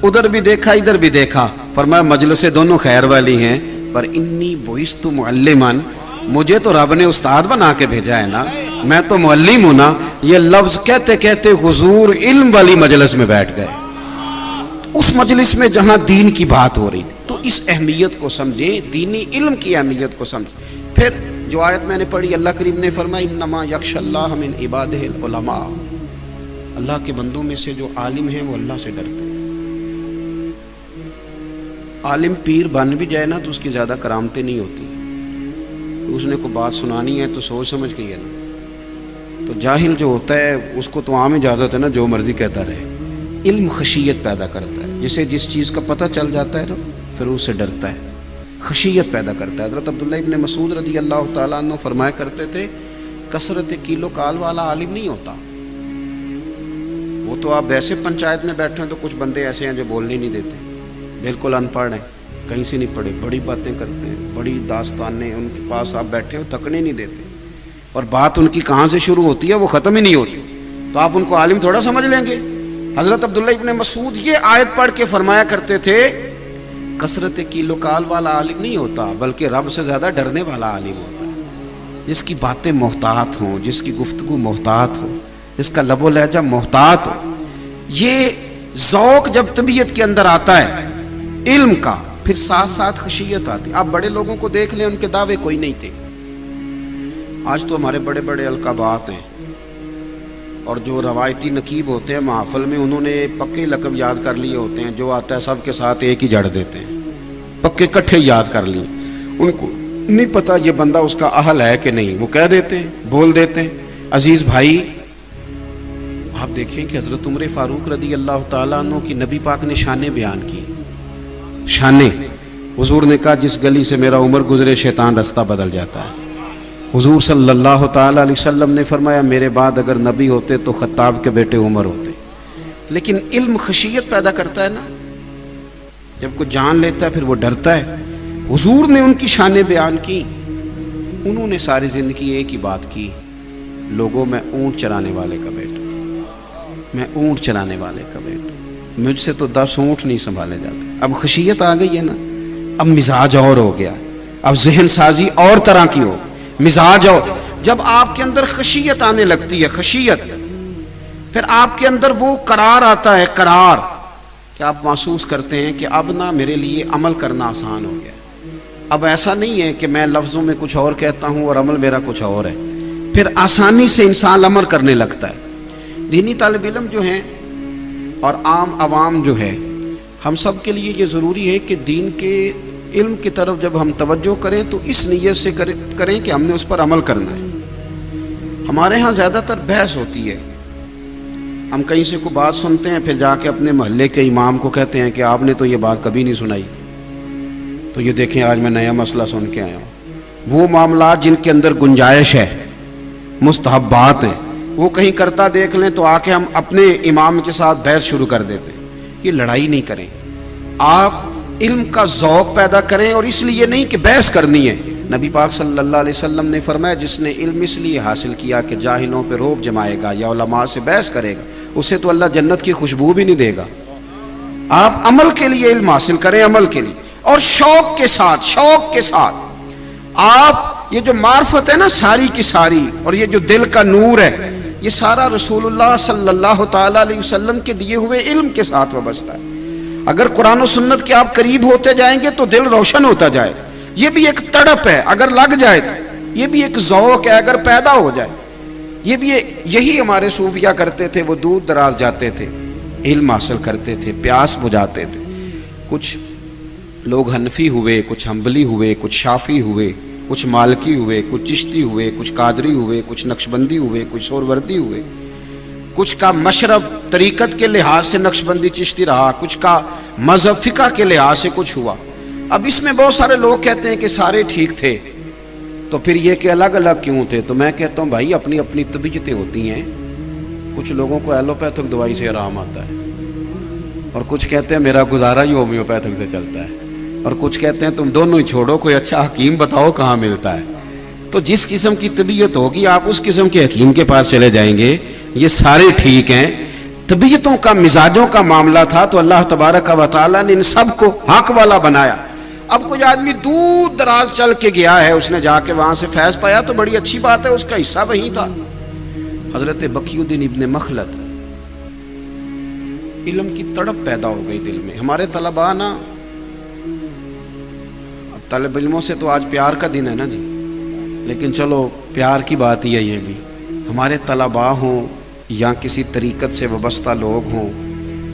ادھر بھی دیکھا ادھر بھی دیکھا، فرمایا مجلسیں دونوں خیر والی ہیں، پر انی بعثت معلما، مجھے تو رب نے استاد بنا کے بھیجا ہے نا، میں تو معلم ہوں نا۔ یہ لفظ کہتے کہتے حضور علم والی مجلس میں بیٹھ گئے، اس مجلس میں جہاں دین کی بات ہو رہی۔ تو اس اہمیت کو سمجھیں، دینی علم کی اہمیت کو سمجھیں۔ پھر جو آیت میں نے پڑھی، اللہ کریم نے فرمایا انما یخشی اللہ من عبادہ العلماء، اللہ کے بندوں میں سے جو عالم ہیں وہ اللہ سے ڈرتے ہیں۔ عالم پیر بن بھی جائے نا تو اس کی زیادہ کرامتیں نہیں ہوتی، اس نے کوئی بات سنانی ہے تو سوچ سمجھ کے ہے نا۔ تو جاہل جو ہوتا ہے اس کو تو عام اجازت ہے نا جو مرضی کہتا رہے۔ علم خشیت پیدا کرتا ہے، جسے جس چیز کا پتہ چل جاتا ہے نا پھر اس سے ڈرتا ہے، خشیت پیدا کرتا ہے۔ حضرت عبداللہ ابن مسعود رضی اللہ تعالیٰ عنہ فرمایا کرتے تھے کثرت کیلو کال والا عالم نہیں ہوتا، وہ تو آپ ویسے پنچایت میں بیٹھے ہیں تو کچھ بندے ایسے ہیں جو بولنے نہیں دیتے، بالکل ان پڑھ ہیں، کہیں سے نہیں پڑھے، بڑی باتیں کرتے ہیں، بڑی داستانیں، ان کے پاس آپ بیٹھے ہو تھکنے نہیں دیتے، اور بات ان کی کہاں سے شروع ہوتی ہے وہ ختم ہی نہیں ہوتی، تو آپ ان کو عالم تھوڑا سمجھ لیں گے۔ حضرت عبداللہ ابن مسعود یہ آیت پڑھ کے فرمایا کرتے تھے کثرت کیلو کال والا عالم نہیں ہوتا، بلکہ رب سے زیادہ ڈرنے والا عالم ہوتا ہے، جس کی باتیں محتاط ہوں، جس کی گفتگو محتاط ہو، جس کا لب و لہجہ محتاط ہو۔ یہ ذوق جب طبیعت کے اندر آتا ہے علم کا، پھر ساتھ ساتھ خشیت آتی۔ آپ بڑے لوگوں کو دیکھ لیں، ان کے دعوے کوئی نہیں تھے، آج تو ہمارے بڑے بڑے القابات ہیں، اور جو روایتی نقیب ہوتے ہیں محافل میں انہوں نے پکے لقب یاد کر لیے ہوتے ہیں، جو آتا ہے سب کے ساتھ ایک ہی جڑ دیتے ہیں، پکے کٹھے یاد کر لیے، ان کو نہیں پتا یہ بندہ اس کا اہل ہے کہ نہیں، وہ کہہ دیتے ہیں، بول دیتے ہیں۔ عزیز بھائی آپ دیکھیں کہ حضرت عمر فاروق رضی اللہ تعالیٰ عنہ کی نبی پاک نے شانیں بیان کی، شانیں۔ حضور نے کہا جس گلی سے میرا عمر گزرے شیطان رستہ بدل جاتا ہے۔ حضور صلی اللہ تعالیٰ علیہ وسلم نے فرمایا میرے بعد اگر نبی ہوتے تو خطاب کے بیٹے عمر ہوتے۔ لیکن علم خشیت پیدا کرتا ہے نا، جب کوئی جان لیتا ہے پھر وہ ڈرتا ہے۔ حضور نے ان کی شانیں بیان کی، انہوں نے ساری زندگی ایک ہی بات کی، لوگوں میں اونٹ چرانے والے کا بیٹا، میں اونٹ چرانے والے کا بیٹا، مجھ سے تو 10 اونٹ نہیں سنبھالے جاتے۔ اب خشیت آ گئی ہے نا، اب مزاج اور ہو گیا، اب ذہن سازی اور طرح کی ہو، مزاج اور جب آپ کے اندر خشیت آنے لگتی ہے، خشیت، پھر آپ کے اندر وہ قرار آتا ہے، قرار، کہ آپ محسوس کرتے ہیں کہ اب نہ میرے لیے عمل کرنا آسان ہو گیا، اب ایسا نہیں ہے کہ میں لفظوں میں کچھ اور کہتا ہوں اور عمل میرا کچھ اور ہے، پھر آسانی سے انسان عمل کرنے لگتا ہے۔ دینی طالب علم جو ہیں اور عام عوام جو ہے، ہم سب کے لیے یہ ضروری ہے کہ دین کے علم کی طرف جب ہم توجہ کریں تو اس نیت سے کریں کہ ہم نے اس پر عمل کرنا ہے۔ ہمارے ہاں زیادہ تر بحث ہوتی ہے، ہم کہیں سے کوئی بات سنتے ہیں، پھر جا کے اپنے محلے کے امام کو کہتے ہیں کہ آپ نے تو یہ بات کبھی نہیں سنائی، تو یہ دیکھیں آج میں نیا مسئلہ سن کے آیا ہوں۔ وہ معاملات جن کے اندر گنجائش ہے، مستحبات ہیں، وہ کہیں کرتا دیکھ لیں تو آ کے ہم اپنے امام کے ساتھ بحث شروع کر دیتے ہیں۔ یہ لڑائی نہیں کریں، آپ علم کا ذوق پیدا کریں، اور اس لیے نہیں کہ بحث کرنی ہے۔ نبی پاک صلی اللہ علیہ وسلم نے فرمایا جس نے علم اس لیے حاصل کیا کہ جاہلوں پہ رعب جمائے گا یا علماء سے بحث کرے گا، اسے تو اللہ جنت کی خوشبو بھی نہیں دے گا۔ آپ عمل کے لیے علم حاصل کریں، عمل کے لیے، اور شوق کے ساتھ، شوق کے ساتھ۔ آپ یہ جو معرفت ہے نا ساری کی ساری، اور یہ جو دل کا نور ہے، یہ سارا رسول اللہ صلی اللہ تعالی علیہ وسلم کے دیے ہوئے علم کے ساتھ وابستہ ہے۔ اگر قرآن و سنت کے آپ قریب ہوتے جائیں گے تو دل روشن ہوتا جائے گا۔ یہ بھی ایک تڑپ ہے اگر لگ جائے، یہ بھی ایک ذوق ہے اگر پیدا ہو جائے، یہ بھی یہی ہمارے صوفیہ کرتے تھے۔ وہ دور دراز جاتے تھے، علم حاصل کرتے تھے، پیاس بجھاتے تھے۔ کچھ لوگ حنفی ہوئے، کچھ حنبلی ہوئے، کچھ شافعی ہوئے، کچھ مالکی ہوئے، کچھ چشتی ہوئے، کچھ قادری ہوئے، کچھ نقشبندی ہوئے، کچھ سہروردی ہوئے، کچھ کا مشرب طریقت کے لحاظ سے نقشبندی چشتی رہا، کچھ کا مذہب فقہ کے لحاظ سے کچھ ہوا۔ اب اس میں بہت سارے لوگ کہتے ہیں کہ سارے ٹھیک تھے، تو پھر یہ کہ الگ الگ کیوں تھے؟ تو میں کہتا ہوں بھائی اپنی اپنی طبیعتیں ہوتی ہیں۔ کچھ لوگوں کو ایلوپیتھک دوائی سے آرام آتا ہے، اور کچھ کہتے ہیں میرا گزارا ہی ہومیوپیتھک سے چلتا ہے، اور کچھ کہتے ہیں تم دونوں ہی چھوڑو، کوئی اچھا حکیم بتاؤ کہاں ملتا ہے۔ تو جس قسم کی طبیعت ہوگی آپ اس قسم کے حکیم کے پاس چلے جائیں گے۔ یہ سارے ٹھیک ہیں، طبیعتوں کا، مزاجوں کا معاملہ تھا، تو اللہ تبارک و تعالیٰ نے ان سب کو حق والا بنایا۔ اب کوئی آدمی دور دراز چل کے گیا ہے، اس نے جا کے وہاں سے فیض پایا تو بڑی اچھی بات ہے، اس کا حصہ وہی تھا۔ حضرت بقی الدین ابن مخلد، علم کی تڑپ پیدا ہو گئی دل میں۔ ہمارے طلباء نا، اب طالب علموں سے تو آج پیار کا دن ہے نا جی، لیکن چلو پیار کی بات ہی ہے یہ بھی۔ ہمارے طلباء ہوں یا کسی طریقت سے وابستہ لوگ ہوں،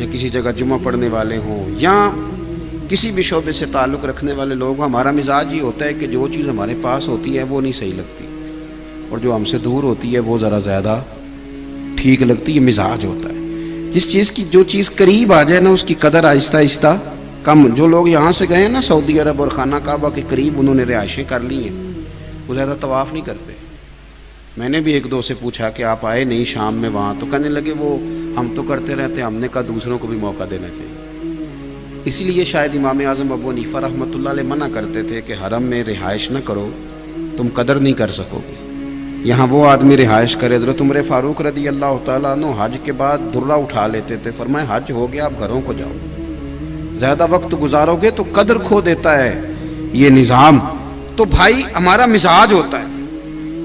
یا کسی جگہ جمعہ پڑھنے والے ہوں، یا کسی بھی شعبے سے تعلق رکھنے والے لوگ، ہمارا مزاج یہ ہوتا ہے کہ جو چیز ہمارے پاس ہوتی ہے وہ نہیں صحیح لگتی، اور جو ہم سے دور ہوتی ہے وہ ذرا زیادہ ٹھیک لگتی ہے۔ مزاج ہوتا ہے، جس چیز کی جو چیز قریب آ جائے نا اس کی قدر آہستہ آہستہ کم۔ جو لوگ یہاں سے گئے ہیں نا سعودی عرب اور خانہ کعبہ کے قریب، انہوں نے رہائشیں کر لی ہیں، وہ زیادہ طواف نہیں کرتے۔ میں نے بھی ایک دو سے پوچھا کہ آپ آئے نہیں شام میں وہاں، تو کہنے لگے وہ ہم تو کرتے رہتے ہیں، ہم نے کہا دوسروں کو بھی موقع دینا چاہیے۔ اسی لیے شاید امام اعظم ابو حنیفہ رحمۃ اللہ علیہ منع کرتے تھے کہ حرم میں رہائش نہ کرو، تم قدر نہیں کر سکو گے۔ یہاں وہ آدمی رہائش کرے۔ حضرت عمر فاروق رضی اللہ تعالیٰ عنہ حج کے بعد درہ اٹھا لیتے تھے، فرمائے حج ہو گیا اب گھروں کو جاؤ، زیادہ وقت گزارو گے تو قدر کھو دیتا ہے یہ نظام۔ تو بھائی ہمارا مزاج ہوتا ہے،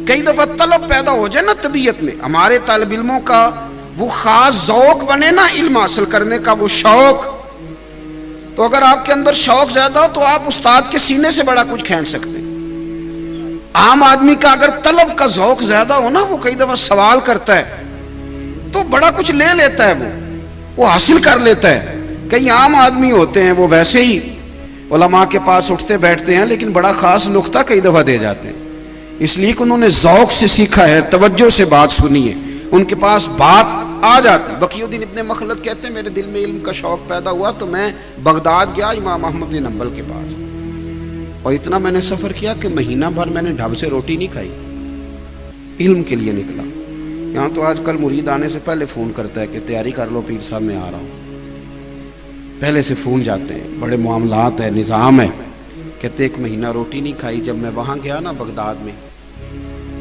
کئی دفعہ طلب پیدا ہو جائے نا طبیعت میں، ہمارے طالب علموں کا وہ خاص ذوق بنے نا علم حاصل کرنے کا، وہ شوق، تو اگر آپ کے اندر شوق زیادہ ہو تو آپ استاد کے سینے سے بڑا کچھ کھینچ سکتے ہیں۔ عام آدمی کا اگر طلب کا ذوق زیادہ ہو نا، وہ کئی دفعہ سوال کرتا ہے تو بڑا کچھ لے لیتا ہے، وہ حاصل کر لیتا ہے۔ کئی عام آدمی ہوتے ہیں وہ ویسے ہی علماء کے پاس اٹھتے بیٹھتے ہیں، لیکن بڑا خاص نقطہ کئی دفعہ دے جاتے ہیں، اس لیے کہ انہوں نے ذوق سے سیکھا ہے، توجہ سے بات سنی ہے، ان کے پاس بات آ جاتی۔ بقی الدین ابن مخلد کہتے ہیں میرے دل میں علم کا شوق پیدا ہوا تو میں بغداد گیا امام احمد بن حنبل کے پاس، اور اتنا میں نے سفر کیا کہ مہینہ بھر میں نے ڈھب سے روٹی نہیں کھائی، علم کے لیے نکلا۔ یہاں تو آج کل مرید آنے سے پہلے فون کرتا ہے کہ تیاری کر لو پیر صاحب میں آ رہا ہوں، پہلے سے فون جاتے ہیں، بڑے معاملات ہے، نظام ہے۔ کہتے ایک مہینہ روٹی نہیں کھائی۔ جب میں وہاں گیا نا بغداد میں،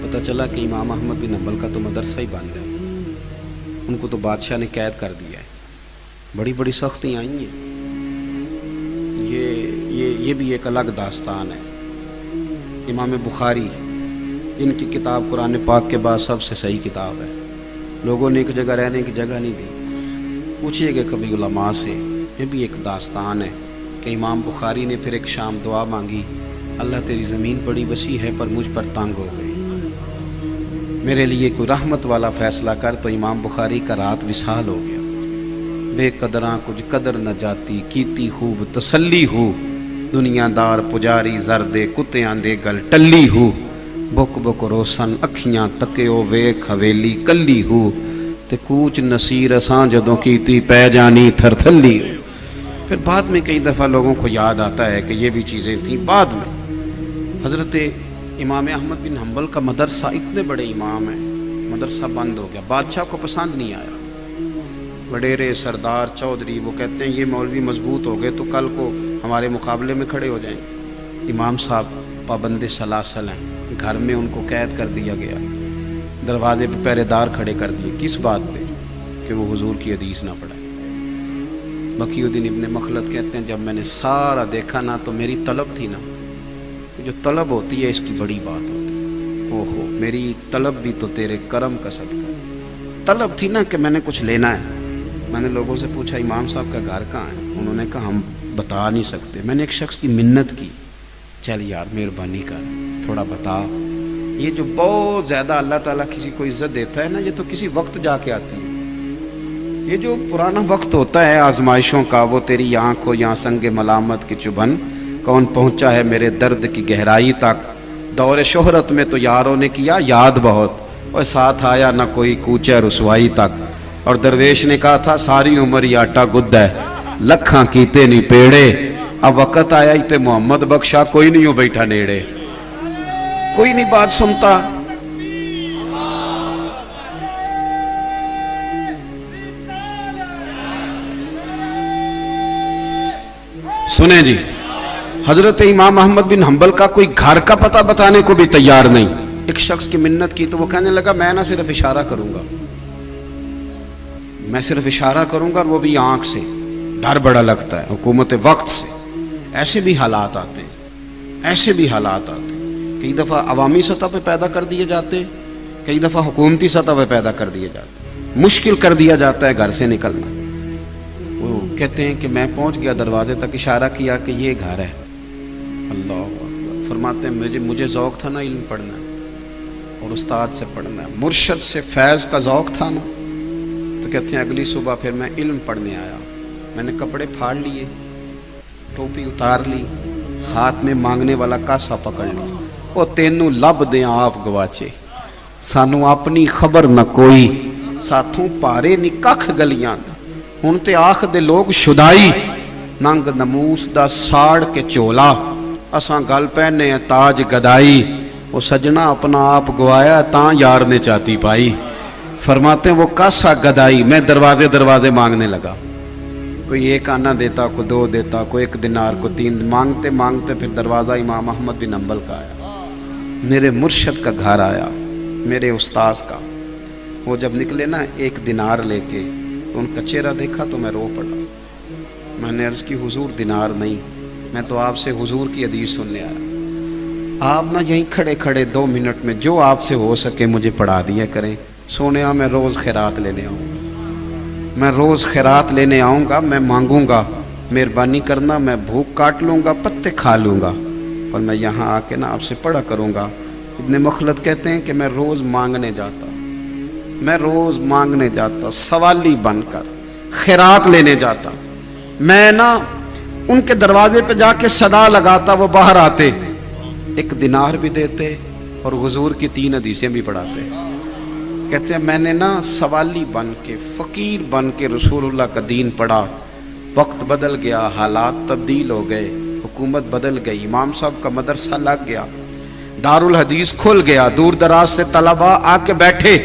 پتہ چلا کہ امام احمد بن حنبل کا تو مدرسہ ہی بند ہے، ان کو تو بادشاہ نے قید کر دیا ہے، بڑی بڑی سختیاں آئی ہیں۔ یہ بھی ایک الگ داستان ہے۔ امام بخاری ان کی کتاب قرآن پاک کے بعد سب سے صحیح کتاب ہے. لوگوں نے ایک جگہ رہنے کی جگہ نہیں دی. پوچھئے گا کبھی علماء سے. یہ بھی ایک داستان ہے کہ امام بخاری نے پھر ایک شام دعا مانگی, اللہ تیری زمین بڑی وسیع ہے پر مجھ پر تنگ ہو گئی, میرے لیے کوئی رحمت والا فیصلہ کر. تو امام بخاری کا رات وصال ہو گیا. بے قدراں کچھ قدر نہ جاتی, کیتی خوب تسلی ہو, دنیا دار پجاری زردے کتیاں دے گل ٹلی ہو, بک بک روسن اکھیاں تکیو ویکھ حویلی کلی ہو, تے کوچ نصیر اساں جدوں کیتی پے جانی تھر تھلی ہو. پھر بعد میں کئی دفعہ لوگوں کو یاد آتا ہے کہ یہ بھی چیزیں تھیں. بعد میں حضرت امام احمد بن حنبل کا مدرسہ, اتنے بڑے امام ہیں, مدرسہ بند ہو گیا. بادشاہ کو پسند نہیں آیا. وڈیرے سردار چودھری وہ کہتے ہیں یہ مولوی مضبوط ہو گئے تو کل کو ہمارے مقابلے میں کھڑے ہو جائیں. امام صاحب پابند سلاسل ہیں, گھر میں ان کو قید کر دیا گیا, دروازے پہ پہرے دار کھڑے کر دیے. کس بات پہ؟ کہ وہ حضور کی حدیث نہ پڑھائیں. بقی الدین ابن مخلد کہتے ہیں جب میں نے سارا دیکھا نا تو میری طلب تھی نا, جو طلب ہوتی ہے اس کی بڑی بات ہوتی ہے. اوہو میری طلب بھی تو تیرے کرم کا صدقہ. طلب تھی نا کہ میں نے کچھ لینا ہے. میں نے لوگوں سے پوچھا امام صاحب کا گھر کہاں ہے؟ انہوں نے کہا ہم بتا نہیں سکتے. میں نے ایک شخص کی منت کی, چل یار مہربانی کر تھوڑا بتا. یہ جو بہت زیادہ اللہ تعالیٰ کسی کو عزت دیتا ہے نا, یہ تو کسی وقت جا کے آتی ہے. یہ جو پرانا وقت ہوتا ہے آزمائشوں کا, وہ تیری آنکھ ہو یا سنگ ملامت کی چبھن, کون پہنچا ہے میرے درد کی گہرائی تک. دور شہرت میں تو یاروں نے کیا یاد بہت, اور ساتھ آیا نہ کوئی کوچہ رسوائی تک. اور درویش نے کہا تھا ساری عمر یہ آٹا گد ہے, لکھاں کیتے نہیں پیڑے. اب وقت آیا تے محمد بخشا, کوئی نہیں ہو بیٹھا نیڑے. کوئی نہیں بات سنتا. سنیں جی, حضرت امام احمد بن حنبل کا کوئی گھر کا پتہ بتانے کو بھی تیار نہیں. ایک شخص کی منت کی تو وہ کہنے لگا میں نہ صرف اشارہ کروں گا, میں صرف اشارہ کروں گا, اور وہ بھی آنکھ سے. ڈر بڑا لگتا ہے حکومت وقت سے. ایسے بھی حالات آتے ہیں, ایسے بھی حالات آتے ہیں. کئی دفعہ عوامی سطح پہ پیدا کر دیے جاتے, کئی دفعہ حکومتی سطح پہ پیدا کر دیے جاتے. مشکل کر دیا جاتا ہے گھر سے نکلنا. وہ کہتے ہیں کہ میں پہنچ گیا دروازے تک, اشارہ کیا کہ یہ گھر ہے. اللہ اکبر. فرماتے ہیں مجھے ذوق تھا نا علم پڑھنا اور استاد سے پڑھنا, مرشد سے فیض کا ذوق تھا نا. تو کہتے ہیں اگلی صبح پھر میں علم پڑھنے آیا. میں نے کپڑے پھاڑ لیے, ٹوپی اتار لی, ہاتھ میں مانگنے والا کاسا پکڑ لیا. وہ تینوں لب دیں آپ گواچے, سانو اپنی خبر نہ کوئی, ساتھوں پارے نی ککھ گلیاں. ہن تے آخ دے لوگ شدائی, ننگ نموس دا ساڑ کے چولا, اساں گل پہنے ہیں تاج گدائی. وہ سجنا اپنا آپ گوایا تاں یار نے چاتی پائی. فرماتے ہیں وہ کاسا گدائی, میں دروازے دروازے مانگنے لگا. کوئی ایک آنا دیتا, کوئی دو دیتا, کوئی ایک دینار, کوئی تین. مانگتے مانگتے پھر دروازہ امام احمد بن حنبل کا آیا, میرے مرشد کا گھر آیا, میرے استاذ کا. وہ جب نکلے نا ایک دینار لے کے, ان کا چہرہ دیکھا تو میں رو پڑا. میں نے عرض کی حضور دینار نہیں, میں تو آپ سے حضور کی حدیث سننے آیا. آپ نہ یہیں کھڑے کھڑے 2 منٹ میں جو آپ سے ہو سکے مجھے پڑھا دیا کریں. سونیا میں روز خیرات لینے آؤں گا, میں روز خیرات لینے آؤں گا, میں مانگوں گا, مہربانی کرنا, میں بھوک کاٹ لوں گا, پتے کھا لوں گا, اور میں یہاں آ کے نا آپ سے پڑھا کروں گا. ابن مخلد کہتے ہیں کہ میں روز مانگنے جاتا, میں روز مانگنے جاتا, سوالی بن کر خیرات لینے جاتا. میں نا ان کے دروازے پہ جا کے صدا لگاتا, وہ باہر آتے, 1 دینار بھی دیتے اور حضور کی 3 حدیثیں بھی پڑھاتے. کہتے ہیں میں نے نا سوالی بن کے, فقیر بن کے رسول اللہ کا دین پڑھا. وقت بدل گیا, حالات تبدیل ہو گئے, حکومت بدل گئی, امام صاحب کا مدرسہ لگ گیا, دارالحدیث کھل گیا, دور دراز سے طلباء آ کے بیٹھے.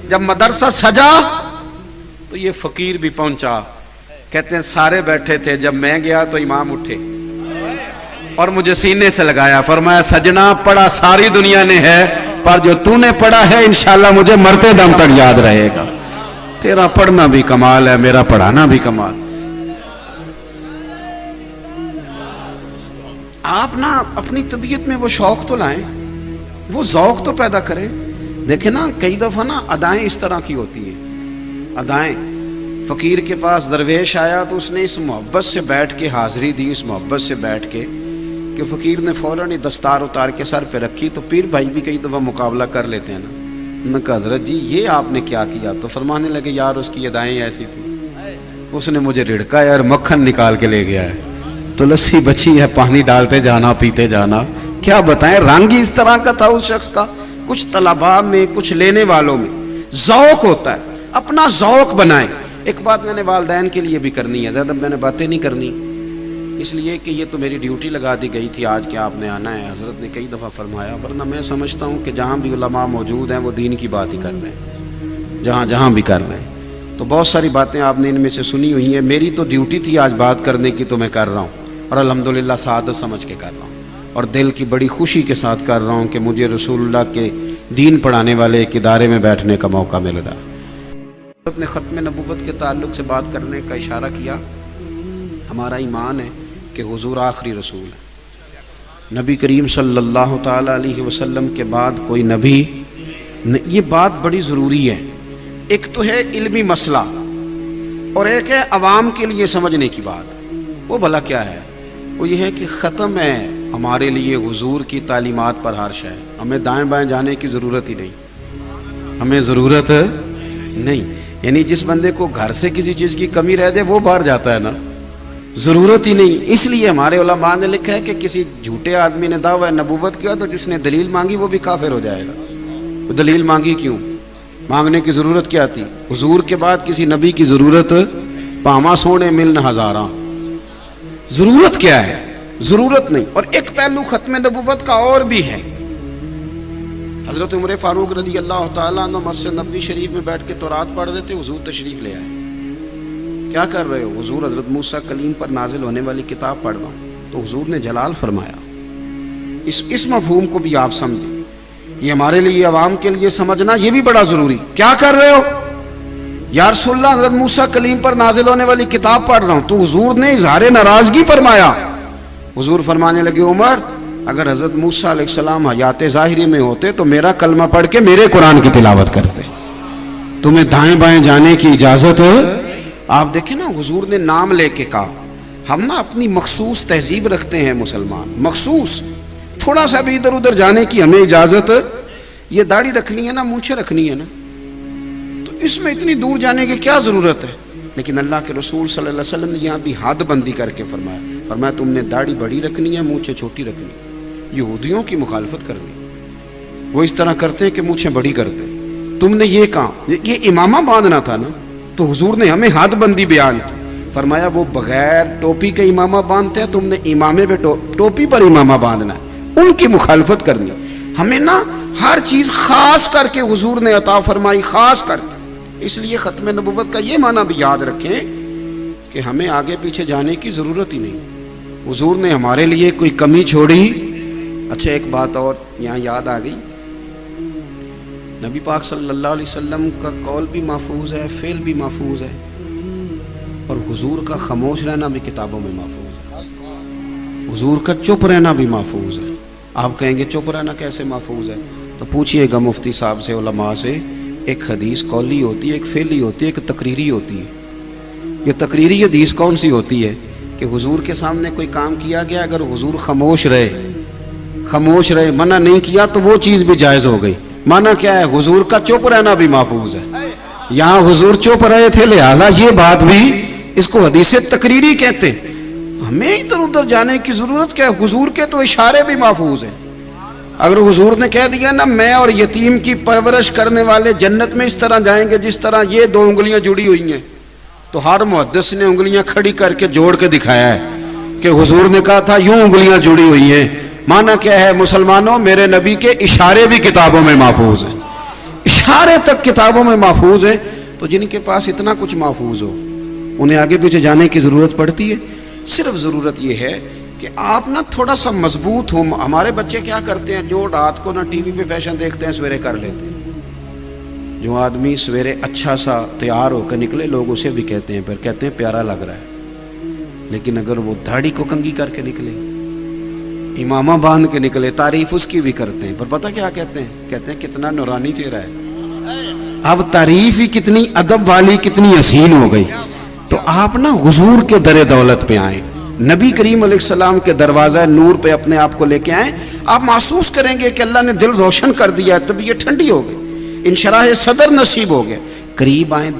جب مدرسہ سجا تو یہ فقیر بھی پہنچا. کہتے ہیں سارے بیٹھے تھے, جب میں گیا تو امام اٹھے اور مجھے سینے سے لگایا. فرمایا سجنا پڑھا ساری دنیا نے ہے, پر جو تو نے پڑھا ہے انشاءاللہ مجھے مرتے دم تک یاد رہے گا. تیرا پڑھنا بھی کمال ہے, میرا پڑھانا بھی کمال. آپ نا اپنی طبیعت میں وہ شوق تو لائیں. وہ ذوق تو پیدا کرے. دیکھیں نا کئی دفعہ نا ادائیں اس طرح کی ہوتی ہیں. ادائیں فقیر کے پاس درویش آیا تو اس نے اس محبت سے بیٹھ کے حاضری دی, اس محبت سے بیٹھ کے کہ فقیر نے فوراً دستار اتار کے سر پہ رکھی. تو پیر بھائی بھی کئی دفعہ مقابلہ کر لیتے ہیں نا. میں کہا حضرت جی یہ آپ نے کیا کیا؟ تو فرمانے لگے یار اس کی ادائیں ایسی تھی, اس نے مجھے رڑکا یار مکھن نکال کے لے گیا ہے, تو لسی بچی ہے پانی ڈالتے جانا پیتے جانا. کیا بتائیں رنگ ہی اس طرح کا تھا اس شخص کا. کچھ طلباء میں کچھ لینے والوں میں ذوق ہوتا ہے, اپنا ذوق بنائیں. ایک بات میں نے والدین کے لیے بھی کرنی ہے, زیادہ میں نے باتیں نہیں کرنی اس لیے کہ یہ تو میری ڈیوٹی لگا دی گئی تھی آج کہ آپ نے آنا ہے. حضرت نے کئی دفعہ فرمایا, ورنہ میں سمجھتا ہوں کہ جہاں بھی علماء موجود ہیں وہ دین کی بات ہی کر رہے ہیں, جہاں بھی کر رہے ہیں. تو بہت ساری باتیں آپ نے ان میں سے سنی ہوئی ہیں. میری تو ڈیوٹی تھی آج بات کرنے کی, تو میں کر رہا ہوں اور الحمدللہ سعادت سمجھ کے کر رہا ہوں اور دل کی بڑی خوشی کے ساتھ کر رہا ہوں کہ مجھے رسول اللہ کے دین پڑھانے والے ایک ادارے میں بیٹھنے کا موقع مل رہا. حضرت نے ختم نبوت کے تعلق سے بات کرنے کا اشارہ کیا. ہمارا ایمان ہے کہ حضور آخری رسول ہے, نبی کریم صلی اللہ تعالی علیہ وسلم کے بعد کوئی نبی. یہ بات بڑی ضروری ہے. ایک تو ہے علمی مسئلہ اور ایک ہے عوام کے لیے سمجھنے کی بات. وہ بھلا کیا ہے؟ وہ یہ ہے کہ ختم ہے ہمارے لیے حضور کی تعلیمات پر ہر شے. ہمیں دائیں بائیں جانے کی ضرورت ہی نہیں, ہمیں ضرورت نہیں. یعنی جس بندے کو گھر سے کسی چیز کی کمی رہ جائے وہ باہر جاتا ہے نا, ضرورت ہی نہیں. اس لیے ہمارے علماء نے لکھا ہے کہ کسی جھوٹے آدمی نے دعویٰ نبوت کیا تو جس نے دلیل مانگی وہ بھی کافر ہو جائے گا. وہ دلیل مانگی کیوں؟ مانگنے کی ضرورت کیا تھی؟ حضور کے بعد کسی نبی کی ضرورت پاما سونے ملن ہزاراں. ضرورت کیا ہے؟ ضرورت نہیں. اور ایک پہلو ختم نبوت کا اور بھی ہے. حضرت عمر فاروق رضی اللہ تعالیٰ عنہ مسجد نبوی شریف میں بیٹھ کے تورات پڑھ رہے تھے. حضور تشریف لے آئے. کیا کر رہے ہو؟ حضور حضرت موسیٰ کلیم پر نازل ہونے والی کتاب پڑھ رہا ہوں. تو حضور نے جلال فرمایا. اس مفہوم کو بھی آپ سمجھیں. یہ ہمارے لیے عوام کے لیے سمجھنا یہ بھی بڑا ضروری. کیا کر رہے ہو؟ یا رسول اللہ حضرت موسیٰ کلیم پر نازل ہونے والی کتاب پڑھ رہا ہوں. تو حضور نے اظہار ناراضگی فرمایا. حضور فرمانے لگے عمر اگر حضرت موسیٰ علیہ السلام حیات ظاہری میں ہوتے تو میرا کلمہ پڑھ کے میرے قرآن کی تلاوت کرتے. تمہیں دائیں بائیں جانے کی اجازت ہے. آپ دیکھیں نا حضور نے نام لے کے کہا. ہم نا اپنی مخصوص تہذیب رکھتے ہیں مسلمان, مخصوص تھوڑا سا بھی ادھر ادھر جانے کی ہمیں اجازت. یہ داڑھی رکھنی ہے نا, مونچھیں رکھنی ہے نا, تو اس میں اتنی دور جانے کی کیا ضرورت ہے؟ لیکن اللہ کے رسول صلی اللہ علیہ وسلم نے یہاں بھی حد بندی کر کے فرمایا تم نے داڑھی بڑی رکھنی ہے, مونچھیں چھوٹی رکھنی. یہودیوں کی مخالفت کرنی. وہ اس طرح کرتے ہیں کہ مونچھیں بڑی کرتے. تم نے یہ کہا یہ امامہ باندھنا تھا نا, تو حضور نے ہمیں حد بندی بیان کی. فرمایا وہ بغیر ٹوپی کے امامہ باندھتے ہیں, تم نے امامے پہ ٹوپی پر امامہ باندھنا ہے. ان کی مخالفت کرنی. ہمیں نا ہر چیز خاص کر کے حضور نے عطا فرمائی, خاص کر کے. اس لیے ختم نبوت کا یہ معنی بھی یاد رکھیں کہ ہمیں آگے پیچھے جانے کی ضرورت ہی نہیں. حضور نے ہمارے لیے کوئی کمی چھوڑی. اچھا ایک بات اور یہاں یاد آ گئی. نبی پاک صلی اللہ علیہ وسلم کا قول بھی محفوظ ہے, فعل بھی محفوظ ہے, اور حضور کا خاموش رہنا بھی کتابوں میں محفوظ ہے. حضور کا چپ رہنا بھی محفوظ ہے. آپ کہیں گے چپ رہنا کیسے محفوظ ہے؟ تو پوچھئے گا مفتی صاحب سے, علماء سے. ایک حدیث قولی ہوتی ہے, ایک فعلی ہوتی ہے, ایک تقریری ہوتی ہے. یہ تقریری حدیث کون سی ہوتی ہے؟ کہ حضور کے سامنے کوئی کام کیا گیا, اگر حضور خاموش رہے, منع نہیں کیا تو وہ چیز بھی جائز ہو گئی. معنی کیا ہے؟ حضور کا چپ رہنا بھی محفوظ ہے. یہاں حضور چپ رہے تھے, لہذا یہ بات بھی, اس کو حدیث تقریری کہتے. ہمیں ادھر ادھر جانے کی ضرورت کیا ہے؟ حضور کے تو اشارے بھی محفوظ ہیں. اگر حضور نے کہہ دیا نا میں اور یتیم کی پرورش کرنے والے جنت میں اس طرح جائیں گے جس طرح یہ دو انگلیاں جڑی ہوئی ہیں, تو ہر محدث نے انگلیاں کھڑی کر کے جوڑ کے دکھایا ہے کہ حضور نے کہا تھا یوں انگلیاں جڑی ہوئی ہیں. معنی کیا ہے مسلمانوں؟ میرے نبی کے اشارے بھی کتابوں میں محفوظ ہیں. اشارے تک کتابوں میں محفوظ ہیں. تو جن کے پاس اتنا کچھ محفوظ ہو انہیں آگے پیچھے جانے کی ضرورت پڑتی ہے. صرف ضرورت یہ ہے کہ آپ نا تھوڑا سا مضبوط ہو. ہمارے بچے کیا کرتے ہیں, جو رات کو نا ٹی وی پہ فیشن دیکھتے ہیں سویرے کر لیتے ہیں. جو آدمی سویرے اچھا سا تیار ہو کے نکلے لوگ اسے بھی کہتے ہیں, پھر کہتے ہیں پیارا لگ رہا ہے. لیکن اگر وہ داڑھی کو کنگھی کر کے نکلے, امامہ باندھ کے نکلے، تعریف اس کی بھی کرتے ہیں، پر پتہ کیا کہتے ہیں کتنا نورانی چہرہ ہے۔ اب تعریف ہی کتنی ادب والی، کتنی حسین ہو گئی۔ تو آپ نا حضور کے در دولت پہ آئیں، نبی کریم علیہ السلام کے دروازہ نور پہ اپنے آپ کو لے کے آئیں، آپ محسوس کریں گے کہ اللہ نے دل روشن کر دیا، طبیعت ٹھنڈی ہو گئی، انشراح صدر نصیب ہو گیا۔ قریب آئیں،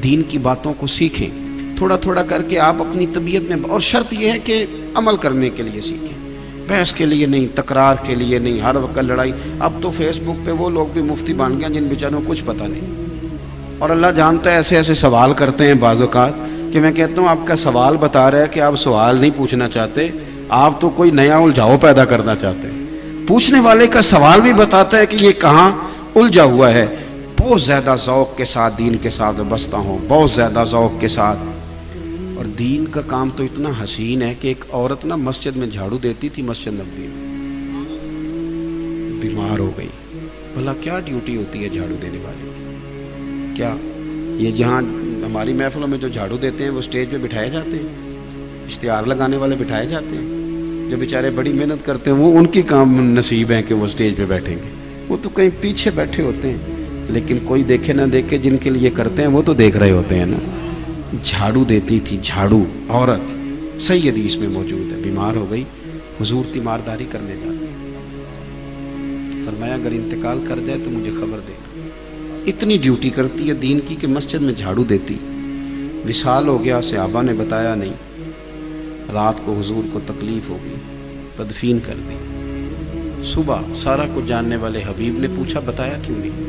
دین کی باتوں کو سیکھیں، تھوڑا تھوڑا کر کے آپ اپنی طبیعت میں، اور شرط یہ ہے کہ عمل کرنے کے لیے سیکھیں، بحث کے لیے نہیں، تکرار کے لیے نہیں، ہر وقت لڑائی۔ اب تو فیس بک پہ وہ لوگ بھی مفتی بن گئے جن بیچاروں کو کچھ پتہ نہیں، اور اللہ جانتا ہے ایسے ایسے سوال کرتے ہیں بعض اوقات کہ میں کہتا ہوں آپ کا سوال بتا رہا ہے کہ آپ سوال نہیں پوچھنا چاہتے، آپ تو کوئی نیا الجھاؤ پیدا کرنا چاہتے ہیں۔ پوچھنے والے کا سوال بھی بتاتا ہے کہ یہ کہاں الجھا ہوا ہے۔ بہت زیادہ ذوق کے ساتھ دین کے ساتھ وابستہ ہوں، بہت زیادہ ذوق کے ساتھ۔ اور دین کا کام تو اتنا حسین ہے کہ ایک عورت نا مسجد میں جھاڑو دیتی تھی، مسجد نبوی میں، بیمار ہو گئی۔ بھلا کیا ڈیوٹی ہوتی ہے جھاڑو دینے والے کی؟ کیا یہ جہاں ہماری محفلوں میں جو جھاڑو دیتے ہیں وہ اسٹیج پہ بٹھائے جاتے ہیں، اشتہار لگانے والے بٹھائے جاتے ہیں، جو بیچارے بڑی محنت کرتے ہیں وہ ان کی کام نصیب ہے کہ وہ اسٹیج پہ بیٹھیں گے، وہ تو کہیں پیچھے بیٹھے ہوتے ہیں۔ لیکن کوئی دیکھے نہ دیکھے، جن کے لیے کرتے ہیں وہ تو دیکھ رہے ہوتے ہیں نا۔ جھاڑو دیتی تھی، جھاڑو، عورت، صحیح حدیث میں موجود ہے، بیمار ہو گئی، حضور تیمارداری کرنے جاتے ہیں، فرمایا اگر انتقال کر جائے تو مجھے خبر دینا۔ اتنی ڈیوٹی کرتی ہے دین کی کہ مسجد میں جھاڑو دیتی۔ وصال ہو گیا، صحابہ نے بتایا نہیں، رات کو حضور کو تکلیف ہوگی، تدفین کر دی۔ صبح سارا کچھ جاننے والے حبیب نے پوچھا بتایا کیوں نہیں،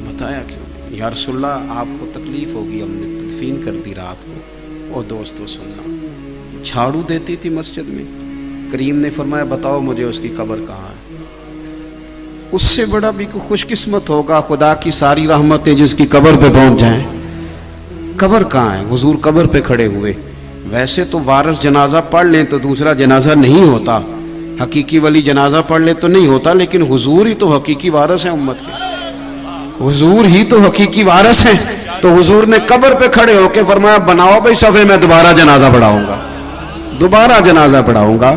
بتایا کیوں نہیں؟ یا رسول اللہ آپ کو تکلیف ہوگی، ہم نے تدفین کر دی رات کو۔ اور دوستو سننا، جھاڑو دیتی تھی مسجد میں، کریم نے فرمایا بتاؤ مجھے اس کی قبر کہاں ہے۔ اس سے بڑا بھی کوئی خوش قسمت ہوگا خدا کی ساری رحمتیں جس کی قبر پہ پہنچ جائیں۔ قبر کہاں ہے؟ حضور قبر پہ کھڑے ہوئے۔ ویسے تو وارث جنازہ پڑھ لیں تو دوسرا جنازہ نہیں ہوتا، حقیقی ولی جنازہ پڑھ لے تو نہیں ہوتا، لیکن حضور ہی تو حقیقی وارث ہیں امت کے، حضور ہی تو حقیقی وارث ہیں۔ تو حضور نے قبر پہ کھڑے ہو کے فرمایا بناؤ بھائی صفے، میں دوبارہ جنازہ پڑھاؤں گا، دوبارہ جنازہ پڑھاؤں گا۔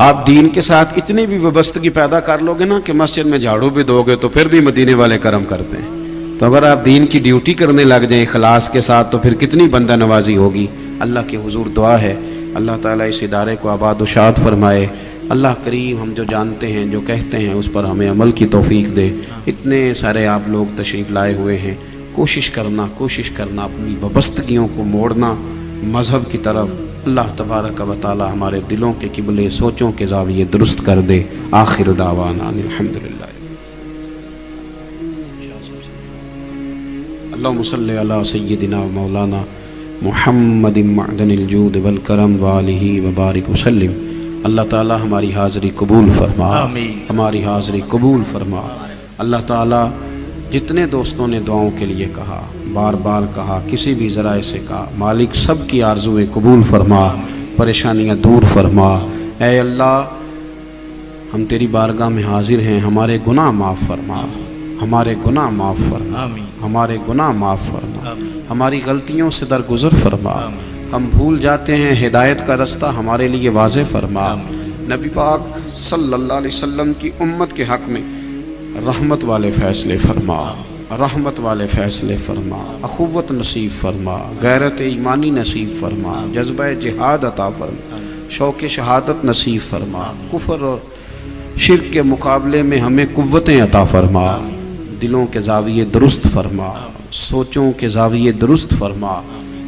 آپ دین کے ساتھ اتنی بھی وابستگی پیدا کر لو گے نا کہ مسجد میں جھاڑو بھی دو گے تو پھر بھی مدینے والے کرم کرتے ہیں۔ تو اگر آپ دین کی ڈیوٹی کرنے لگ جائیں اخلاص کے ساتھ تو پھر کتنی بندہ نوازی ہوگی۔ اللہ کے حضور دعا ہے اللہ تعالیٰ اس ادارے کو آباد و شاد فرمائے۔ اللہ کریم ہم جو جانتے ہیں، جو کہتے ہیں، اس پر ہمیں عمل کی توفیق دے۔ اتنے سارے آپ لوگ تشریف لائے ہوئے ہیں، کوشش کرنا اپنی وابستگیوں کو موڑنا مذہب کی طرف۔ اللہ تبارک و تعالی ہمارے دلوں کے قبلے، سوچوں کے زاویے درست کر دے۔ آخر دعوانا الحمدللہ۔ اللہم صلی علی سیدنا و مولانا محمد معدن الجود والکرم وآلہ وبارک وسلم۔ اللہ تعالی ہماری حاضری قبول فرما، ہماری حاضری قبول فرما۔ اللہ تعالی جتنے دوستوں نے دعاؤں کے لیے کہا، بار بار کہا، کسی بھی ذرائع سے کہا، مالک سب کی آرزویں قبول فرما، پریشانیاں دور فرما۔ اے اللہ ہم تیری بارگاہ میں حاضر ہیں، ہمارے گناہ معاف فرما، ہمارے گناہ معاف فرما، ہمارے گناہ معاف فرما، ہماری غلطیوں سے درگزر فرما۔ ہم بھول جاتے ہیں، ہدایت کا رستہ ہمارے لیے واضح فرما۔ نبی پاک صلی اللہ علیہ وسلم کی امت کے حق میں رحمت والے فیصلے فرما، رحمت والے فیصلے فرما، اخوت نصیب فرما، غیرت ایمانی نصیب فرما، جذبہ جہاد عطا فرما، شوق شہادت نصیب فرما، کفر اور شرک کے مقابلے میں ہمیں قوتیں عطا فرما، دلوں کے زاویے درست فرما، سوچوں کے زاویے درست فرما۔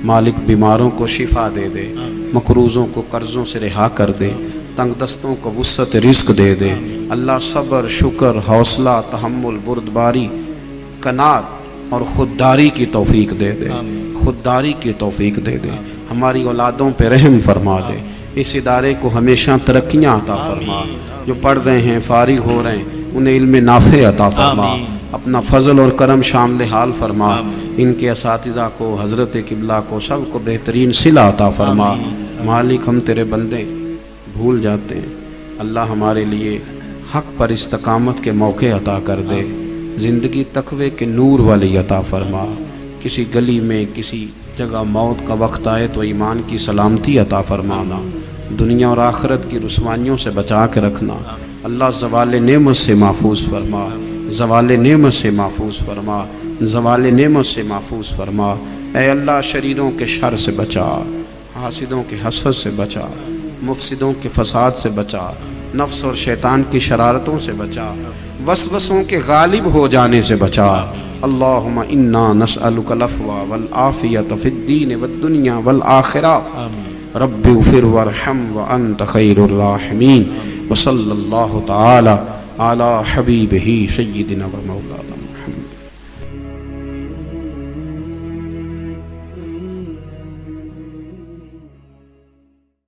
مالک بیماروں کو شفا دے دے، مقروضوں کو قرضوں سے رہا کر دے، تنگ دستوں کو وسعت رزق دے دے۔ اللہ صبر، شکر، حوصلہ، تحمل، بردباری، قناعت اور خودداری کی توفیق دے دے، خودداری کی توفیق دے دے۔ ہماری اولادوں پہ رحم فرما دے، اس ادارے کو ہمیشہ ترقیاں عطا فرما۔ جو پڑھ رہے ہیں، فارغ ہو رہے ہیں، انہیں علم نافع عطا فرما، اپنا فضل اور کرم شامل حال فرما۔ ان کے اساتذہ کو، حضرت قبلہ کو، سب کو بہترین صلہ عطا فرما۔ مالک ہم تیرے بندے بھول جاتے ہیں، اللہ ہمارے لیے حق پر استقامت کے موقع عطا کر دے، زندگی تقوی کے نور والی عطا فرما۔ کسی گلی میں، کسی جگہ موت کا وقت آئے تو ایمان کی سلامتی عطا فرمانا، دنیا اور آخرت کی رسوائیوں سے بچا کے رکھنا اللہ، زوال نعمت سے محفوظ فرما، زوال نعمت سے محفوظ فرما، زوال نعمت سے محفوظ فرما۔ اے اللہ شریروں کے شر سے بچا، حاسدوں کے حسد سے بچا، مفسدوں کے فساد سے بچا، نفس اور شیطان کی شرارتوں سے بچا، وسوسوں کے غالب ہو جانے سے بچا۔ اللہم انا نسألک العفو والعافیۃ فی الدین والدنیا والآخرہ، رب اغفر وارحم وانت خیر الراحمین، وصلی اللہ تعالی علی حبیبہ سیدنا و مولانا محمد۔